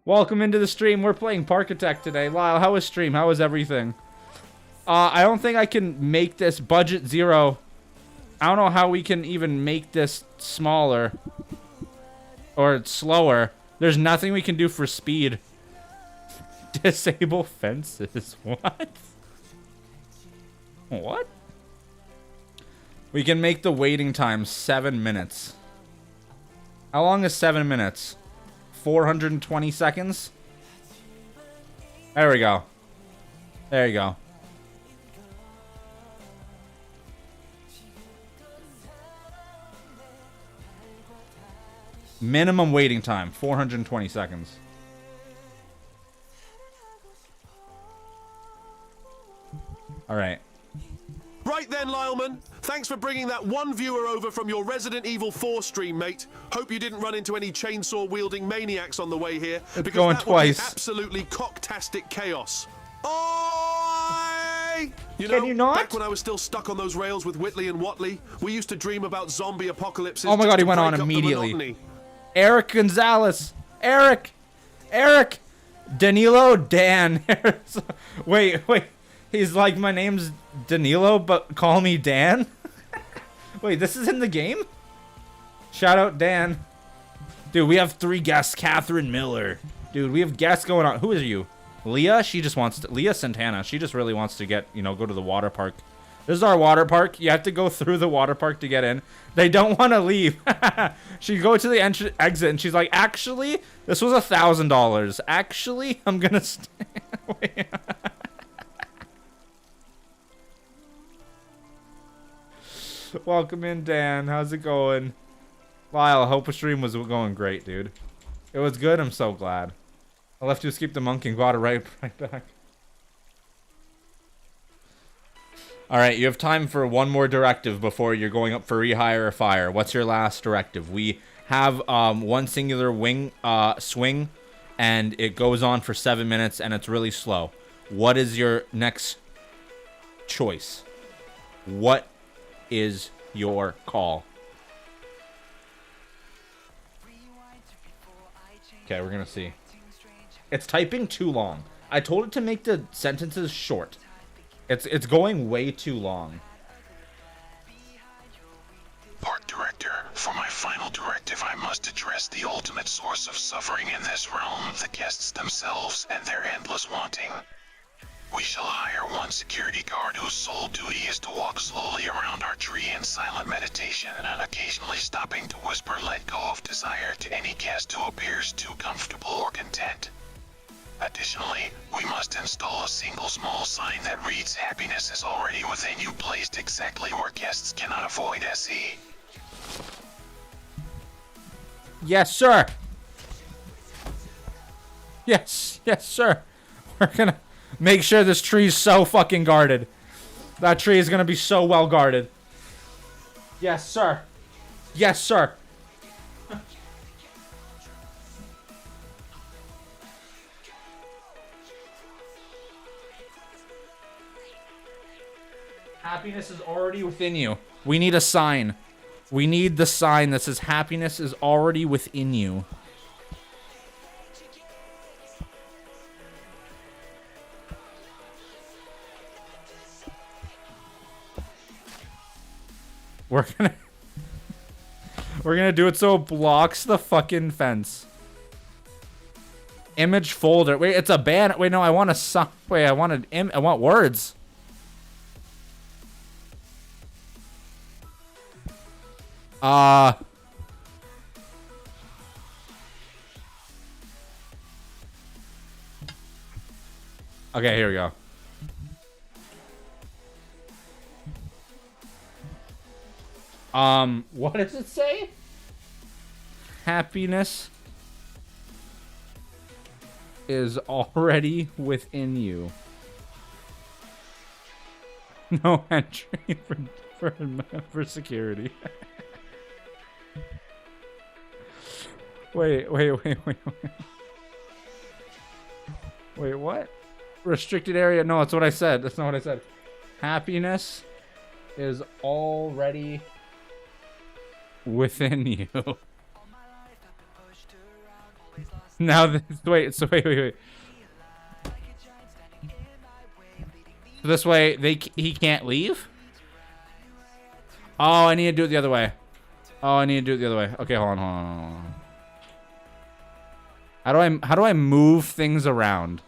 Welcome into the stream. We're playing Parkitect today. Lyle, how was stream? How was everything? I don't think I can make this budget 0. I don't know how we can even make this smaller. Or slower. There's nothing we can do for speed. Disable fences. What? What? We can make the waiting time 7 minutes. How long is 7 minutes? 420 seconds? There we go. There you go. Minimum waiting time, 420 seconds. All right. Right then, Lyleman. Thanks for bringing that one viewer over from your Resident Evil 4 stream, mate. Hope you didn't run into any chainsaw-wielding maniacs on the way here. It's going twice. Would be absolutely cocktastic chaos. Oi! Can you not? Back when I was still stuck on those rails with Whitley and Watley, we used to dream about zombie apocalypses. Oh my god, he went break on up the immediately. monotony. Eric Gonzalez. Eric. Danilo Dan. wait. He's like, my name's Danilo, but call me Dan? Wait, this is in the game? Shout out Dan. Dude, we have 3 guests. Catherine Miller. Dude, we have guests going on. Who is you? Leah? She just wants to... Leah Santana. She just really wants to get, go to the water park. This is our water park. You have to go through the water park to get in. They don't want to leave. She go to the exit and she's like, actually, this was $1,000. Actually, I'm gonna stay. Welcome in, Dan. How's it going? Lyle, I hope the stream was going great, dude. It was good. I'm so glad. I left you to escape the monkey and got it right back. All right, you have time for one more directive before you're going up for rehire or fire. What's your last directive? We have one singular wing swing, and it goes on for 7 minutes, and it's really slow. What is your next choice? What is your call? Okay, we're gonna see. It's typing too long. I told it to make the sentences short. It's going way too long. Park Director, for my final directive, I must address the ultimate source of suffering in this realm, the guests themselves and their endless wanting. We shall hire one security guard whose sole duty is to walk slowly around our tree in silent meditation, occasionally stopping to whisper let go of desire to any guest who appears too comfortable or content. Additionally, we must install a single small sign that reads happiness is already within you, placed exactly where guests cannot avoid SE. Yes, sir. Yes, sir. We're gonna make sure this tree's so fucking guarded. That tree is gonna be so well guarded. Yes, sir. Yes, sir. Happiness is already within you. We need a sign. We need the sign that says happiness is already within you. We're gonna do it so it blocks the fucking fence. Image folder. Wait, it's a banner. Wait, no, I want a sign. Wait, I want words. Okay, here we go. What does it say? Happiness is already within you. No entry for security. Wait. Wait, what? Restricted area? No, that's what I said. That's not what I said. Happiness is already within you. Now, wait. So this way, he can't leave? Oh, I need to do it the other way. Okay, hold on. How do I move things around?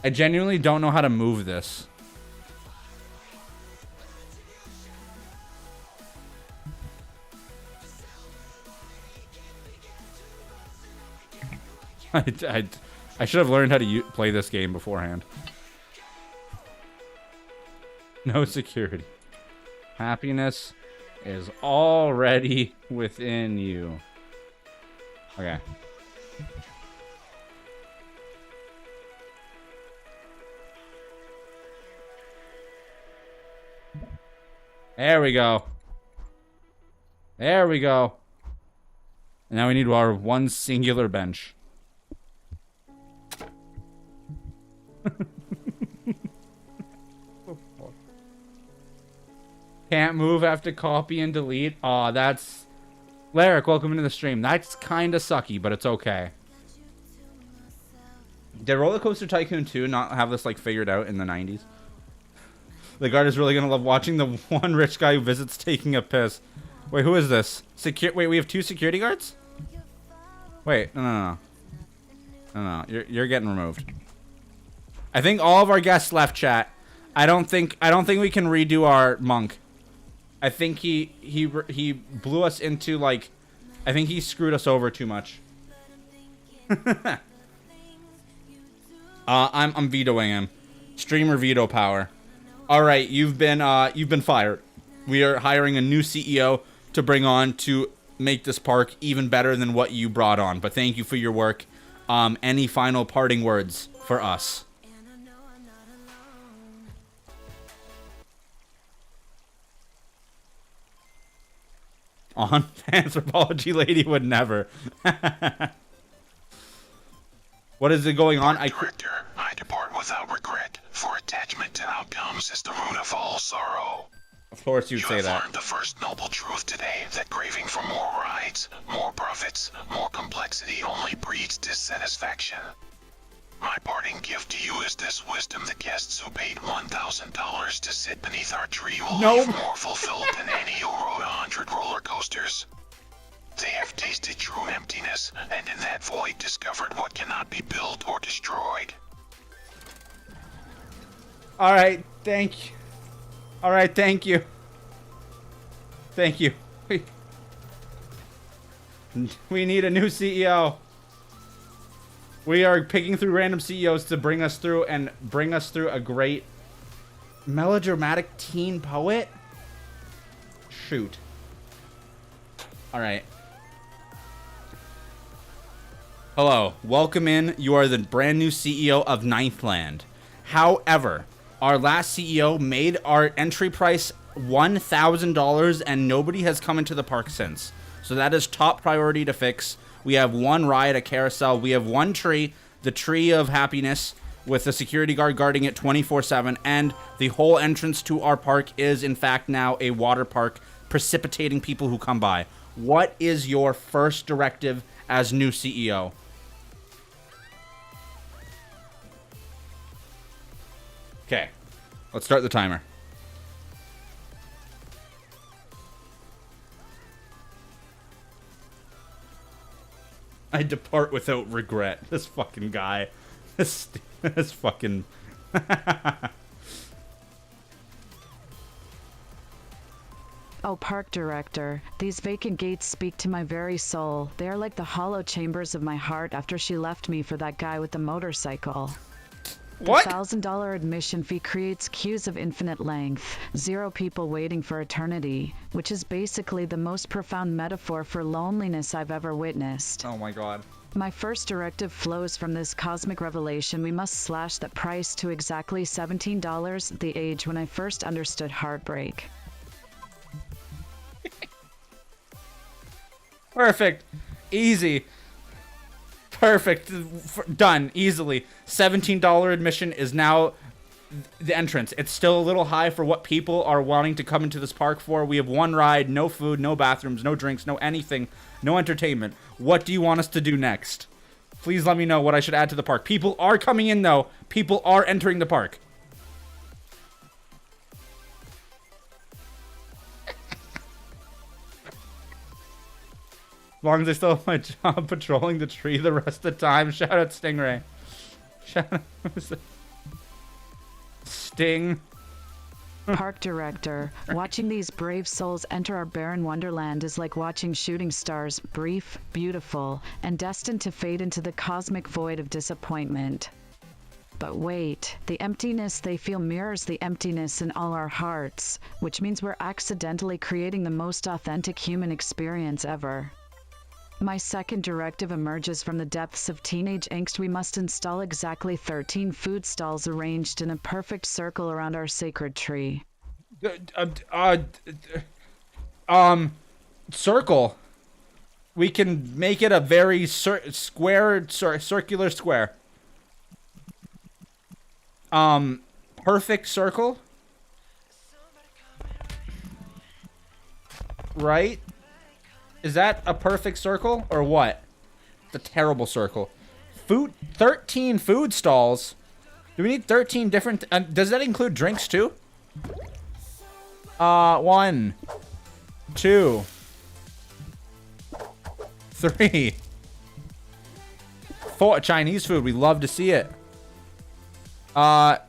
I genuinely don't know how to move this. I should have learned how to play this game beforehand. No security. Happiness is already within you. Okay. There we go. And now we need our one singular bench. Can't move, have to copy and delete. Aw, that's... Larrick, welcome into the stream. That's kinda sucky, but it's okay. Did Roller Coaster Tycoon 2 not have this, like, figured out in the 90s? The guard is really gonna love watching the one rich guy who visits taking a piss. Wait, who is this? Wait, we have 2 security guards? Wait, no. You're getting removed. I think all of our guests left chat. I don't think we can redo our monk. I think he blew us into, like, I think he screwed us over too much. I'm vetoing him. Streamer veto power. All right, you've been fired. We are hiring a new CEO to bring on to make this park even better than what you brought on. But thank you for your work. Any final parting words for us? On anthropology lady would never. What is it going on? Director, I depart without regret, for attachment to outcomes is the root of all sorrow. Of course you'd say You have that. learned the first noble truth today, that craving for more rides, more profits, more complexity only breeds dissatisfaction. My parting gift to you is this wisdom: the guests who paid $1,000 to sit beneath our tree will leave more fulfilled than any who rode 100 roller coasters. They have tasted true emptiness, and in that void discovered what cannot be built or destroyed. All right, thank you. All right, thank you. Thank you. We need a new CEO. We are picking through random CEOs to bring us through a great melodramatic teen poet. Shoot. All right. Hello, welcome in. You are the brand new CEO of Ninth Land. However, our last CEO made our entry price $1,000 and nobody has come into the park since. So that is top priority to fix. We have one ride, a carousel. We have one tree, the Tree of Happiness, with a security guard guarding it 24/7. And the whole entrance to our park is, in fact, now a water park, precipitating people who come by. What is your first directive as new CEO? Okay, let's start the timer. I depart without regret. This fucking guy. This fucking... Oh, park director, these vacant gates speak to my very soul. They are like the hollow chambers of my heart after she left me for that guy with the motorcycle. What? The $1,000 admission fee creates queues of infinite length, 0 people waiting for eternity, which is basically the most profound metaphor for loneliness I've ever witnessed. Oh my god. My first directive flows from this cosmic revelation. We must slash that price to exactly $17, the age when I first understood heartbreak. Perfect. Easy. Perfect. Done. Easily. $17 admission is now the entrance. It's still a little high for what people are wanting to come into this park for. We have one ride, no food, no bathrooms, no drinks, no anything, no entertainment. What do you want us to do next? Please let me know what I should add to the park. People are coming in, though. People are entering the park. As long as I still have my job patrolling the tree the rest of the time. Shout out Stingray. Shout out Sting. Park director, watching these brave souls enter our barren wonderland is like watching shooting stars, brief, beautiful, and destined to fade into the cosmic void of disappointment. But wait, the emptiness they feel mirrors the emptiness in all our hearts, which means we're accidentally creating the most authentic human experience ever. My second directive emerges from the depths of teenage angst. We must install exactly 13 food stalls arranged in a perfect circle around our sacred tree. Circle. We can make it a very circular square. Perfect circle. Right? Is that a perfect circle or what? It's a terrible circle. 13 food stalls. Do we need 13 different? Does that include drinks too? 1, 2, 3, 4. Chinese food. We love to see it. 5.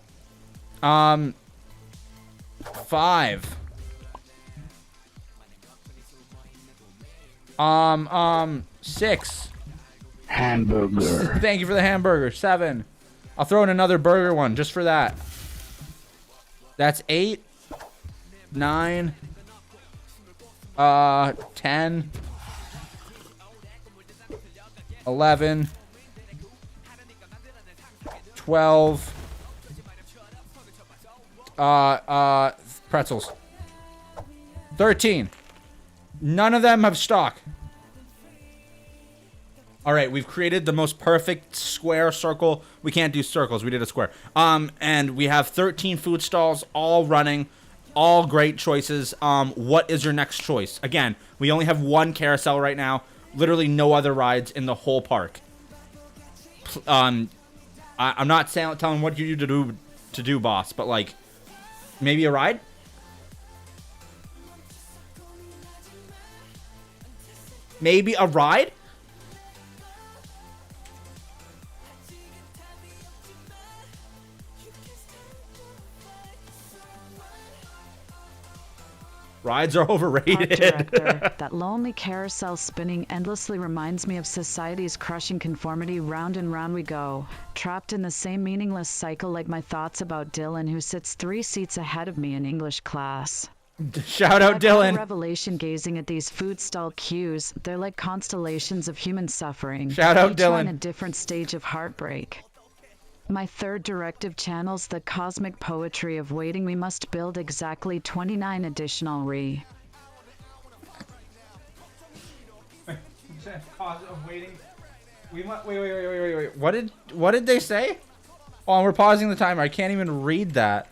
6. Hamburger. Thank you for the hamburger. 7. I'll throw in another burger one just for that. That's 8, 9, 10, 11, 12, pretzels. 13. None of them have stock. All right, we've created the most perfect square circle. We can't do circles. We did a square. And we have 13 food stalls all running, all great choices. What is your next choice? Again, we only have one carousel right now. Literally no other rides in the whole park. I'm not telling what you to do, boss, but like maybe a ride? Maybe a ride? Rides are overrated. Park director, that lonely carousel spinning endlessly reminds me of society's crushing conformity. Round and round we go, trapped in the same meaningless cycle like my thoughts about Dylan, who sits 3 seats ahead of me in English class. Shout out Dylan. Revelation gazing at these food stall queues. They're like constellations of human suffering. Shout out each Dylan. one a different stage of heartbreak. My third directive channels the cosmic poetry of waiting. We must build exactly 29 additional Wait. What did they say? Oh, we're pausing the timer. I can't even read that.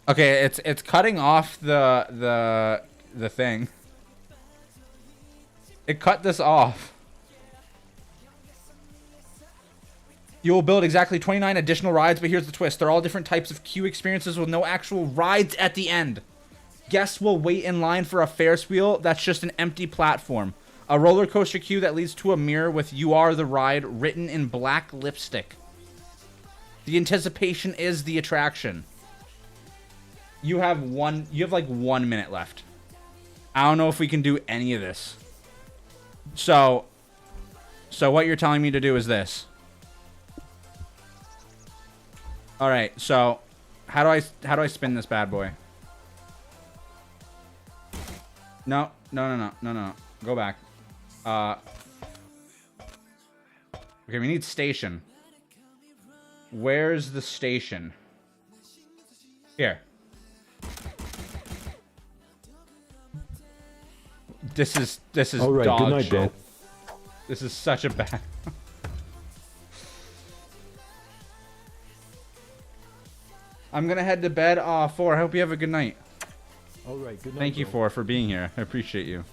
Okay, it's cutting off the thing. It cut this off. You will build exactly 29 additional rides, but here's the twist. They're all different types of queue experiences with no actual rides at the end. Guests will wait in line for a Ferris wheel that's just an empty platform. A roller coaster queue that leads to a mirror with "You Are the Ride" written in black lipstick. The anticipation is the attraction. You have like 1 minute left. I don't know if we can do any of this. So what you're telling me to do is this. All right, so how do I spin this bad boy? No. Go back. Okay, we need station. Where's the station? Here. This is all right, dog good night, shit. bro. This is such a bad. I'm gonna head to bed. Four. I hope you have a good night. All right, good night. Thank you, bro. for being here. I appreciate you.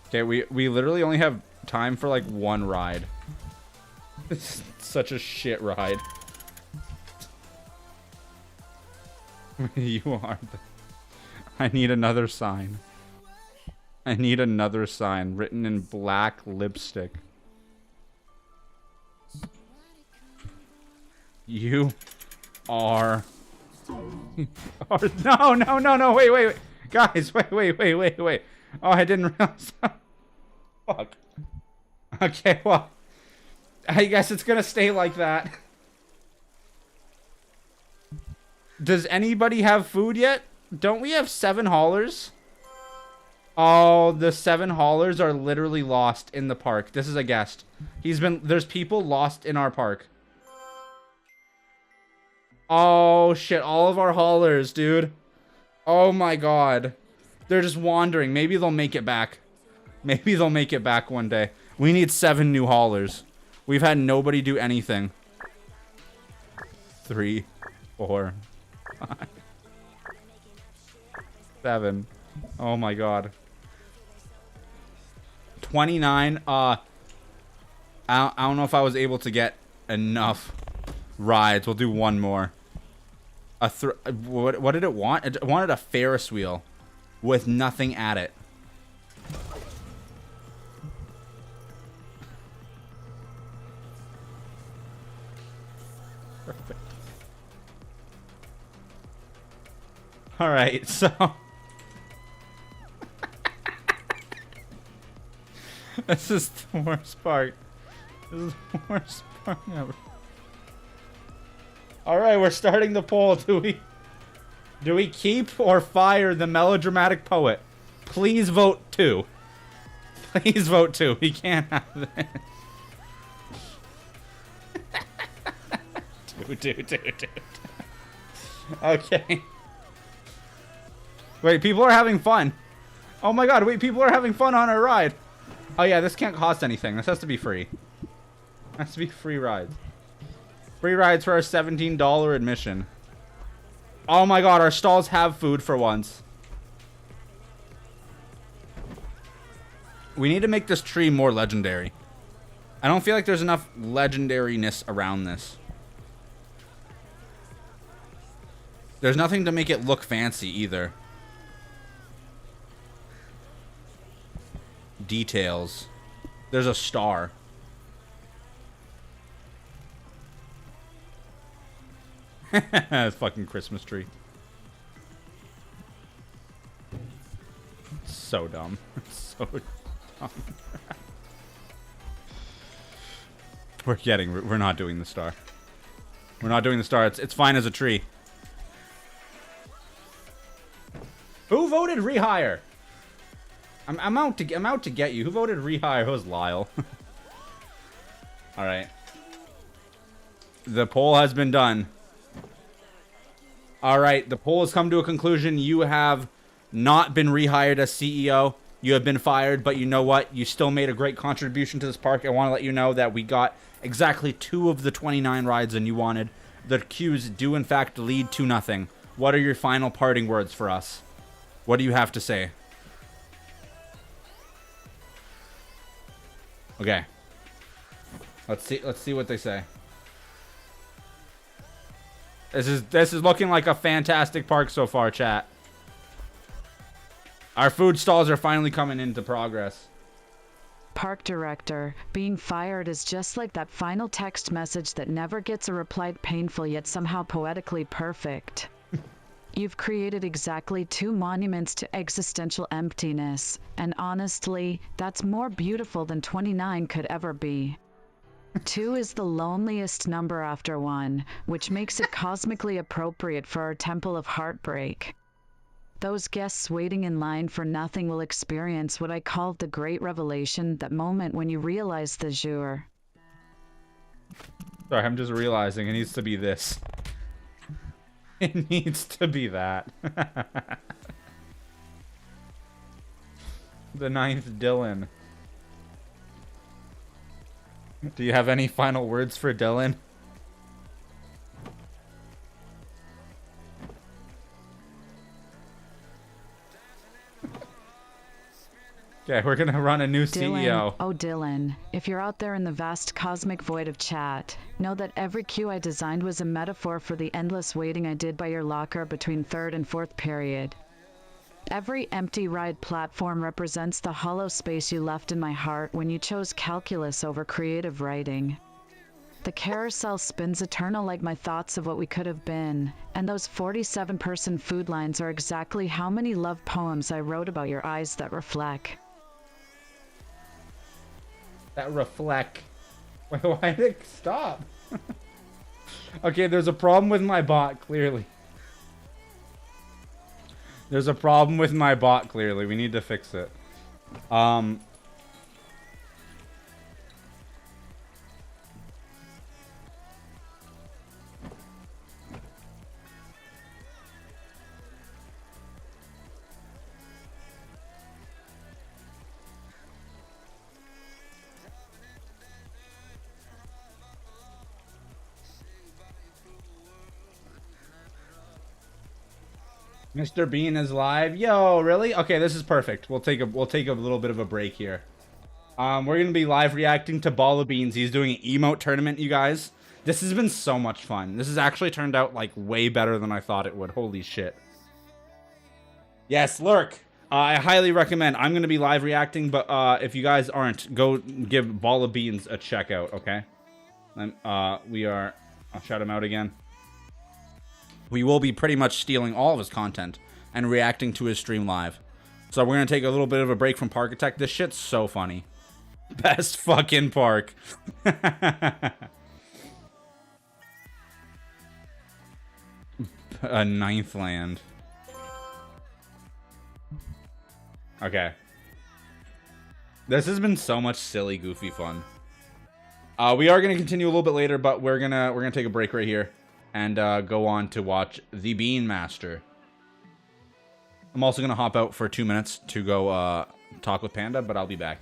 Okay, we literally only have time for like one ride. This is such a shit ride. You are the... I need another sign. I need another sign written in black lipstick. You are... No, wait. Guys, wait. Oh, I didn't realize. Fuck. Okay, well, I guess it's gonna stay like that. Does anybody have food yet? Don't we have 7 haulers? Oh, the 7 haulers are literally lost in the park. This is a guest. There's people lost in our park. Oh, shit. All of our haulers, dude. Oh, my God. They're just wandering. Maybe they'll make it back. Maybe they'll make it back one day. We need 7 new haulers. We've had nobody do anything. 3, 4, 5, 7. Oh, my God. 29. I don't know if I was able to get enough rides. We'll do one more. What did it want? It wanted a Ferris wheel with nothing at it. Perfect. All right, so this is the worst part. This is the worst part ever. All right, we're starting the poll. Do we keep or fire the melodramatic poet? Please vote 2. Please vote 2. We can't have this. Dude. Okay. Wait, people are having fun. Oh my god, wait, people are having fun on our ride. Oh yeah, this can't cost anything. This has to be free. It has to be free rides. Free rides for our $17 admission. Oh my god, our stalls have food for once. We need to make this tree more legendary. I don't feel like there's enough legendariness around this. There's nothing to make it look fancy either. Details. There's a star. Fucking Christmas tree. It's so dumb. It's so dumb. We're not doing the star. We're not doing the star. It's fine as a tree. Who voted rehire? I'm out to get you. Who voted rehire? It was Lyle. All right. The poll has been done. All right, the poll has come to a conclusion. You have not been rehired as CEO. You have been fired, but you know what? You still made a great contribution to this park. I want to let you know that we got exactly 2 of the 29 rides and you wanted. The queues do in fact lead to nothing. What are your final parting words for us? What do you have to say? Okay. Let's see what they say. This is looking like a fantastic park so far, chat. Our food stalls are finally coming into progress. Park director, being fired is just like that final text message that never gets a reply, painful yet somehow poetically perfect. You've created exactly 2 monuments to existential emptiness, and honestly, that's more beautiful than 29 could ever be. 2 is the loneliest number after 1, which makes it cosmically appropriate for our Temple of Heartbreak. Those guests waiting in line for nothing will experience what I call the great revelation, that moment when you realize the jour. Sorry, I'm just realizing it needs to be this. It needs to be that. The 9th Dylan. Do you have any final words for Dylan? Okay, we're gonna run a new CEO. Oh, Dylan, if you're out there in the vast cosmic void of chat, know that every queue I designed was a metaphor for the endless waiting I did by your locker between 3rd and 4th period. Every empty ride platform represents the hollow space you left in my heart when you chose calculus over creative writing. The carousel spins eternal like my thoughts of what we could have been, and those 47-person food lines are exactly how many love poems I wrote about your eyes that reflect. That reflect. Wait, why did it stop? Okay, there's a problem with my bot, clearly. There's a problem with my bot, clearly. We need to fix it. Mr. Bean is live. Yo, really? Okay, this is perfect. We'll take a little bit of a break here. We're gonna be live reacting to Ball of Beans. He's doing an emote tournament, you guys. This has been so much fun. This has actually turned out like way better than I thought it would. Holy shit. Yes, Lurk. I highly recommend. I'm gonna be live reacting, but if you guys aren't, go give Ball of Beans a check out, okay? I'll shout him out again. We will be pretty much stealing all of his content and reacting to his stream live. So we're going to take a little bit of a break from Parkitect. This shit's so funny. Best fucking park. A ninth land. Okay. This has been so much silly, goofy fun. We are gonna continue a little bit later, but we're gonna take a break right here and go on to watch the Bean Master. I'm also gonna hop out for 2 minutes to go talk with Panda, but I'll be back.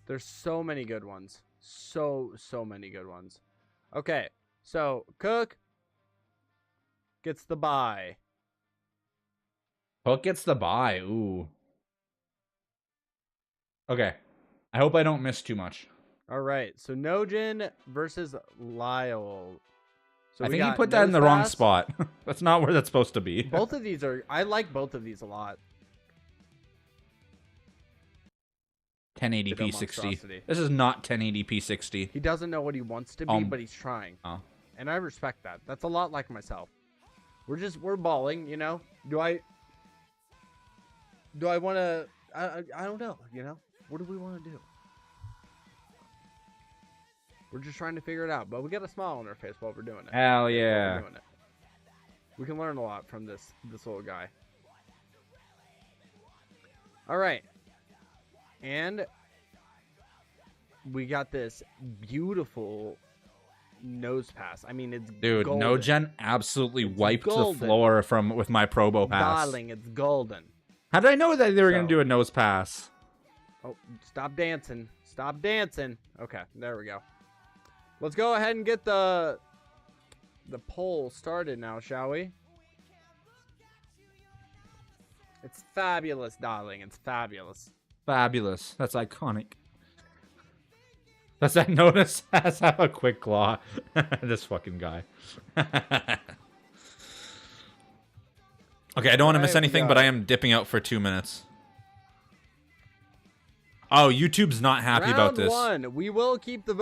There's so many good ones. So many good ones. Okay, so Cook gets the bye. Hook gets the bye. Ooh. Okay. I hope I don't miss too much. All right, so Nojin versus Lyle. So I we think you got put that in the Nose wrong Pass. spot. That's not where that's supposed to be. Both of these are... I like both of these a lot. 1080p 60. monstrosity. This is not 1080p 60. He doesn't know what he wants to be, but he's trying. Oh. And I respect that. That's a lot like myself. We're balling, you know? Do I want to... I don't know, you know? What do we want to do? We're just trying to figure it out, but we got a smile on our face while we're doing it. Hell yeah. While we're doing it. We can learn a lot from this little guy. All right. And we got this beautiful nose pass. I mean, it's Dude, golden. Nogen absolutely wiped golden. the floor with my Probo pass. Darling, it's golden. How did I know that they were going to do a nose pass? Oh, stop dancing. Stop dancing. Okay, there we go. Let's go ahead and get the poll started now, shall we? It's fabulous, darling. It's fabulous. Fabulous. That's iconic. Does that notice has have a quick claw? This fucking guy. Okay, I don't want to miss anything, but I am dipping out for 2 minutes. Oh, YouTube's not happy about this. Round 1. We will keep the vote.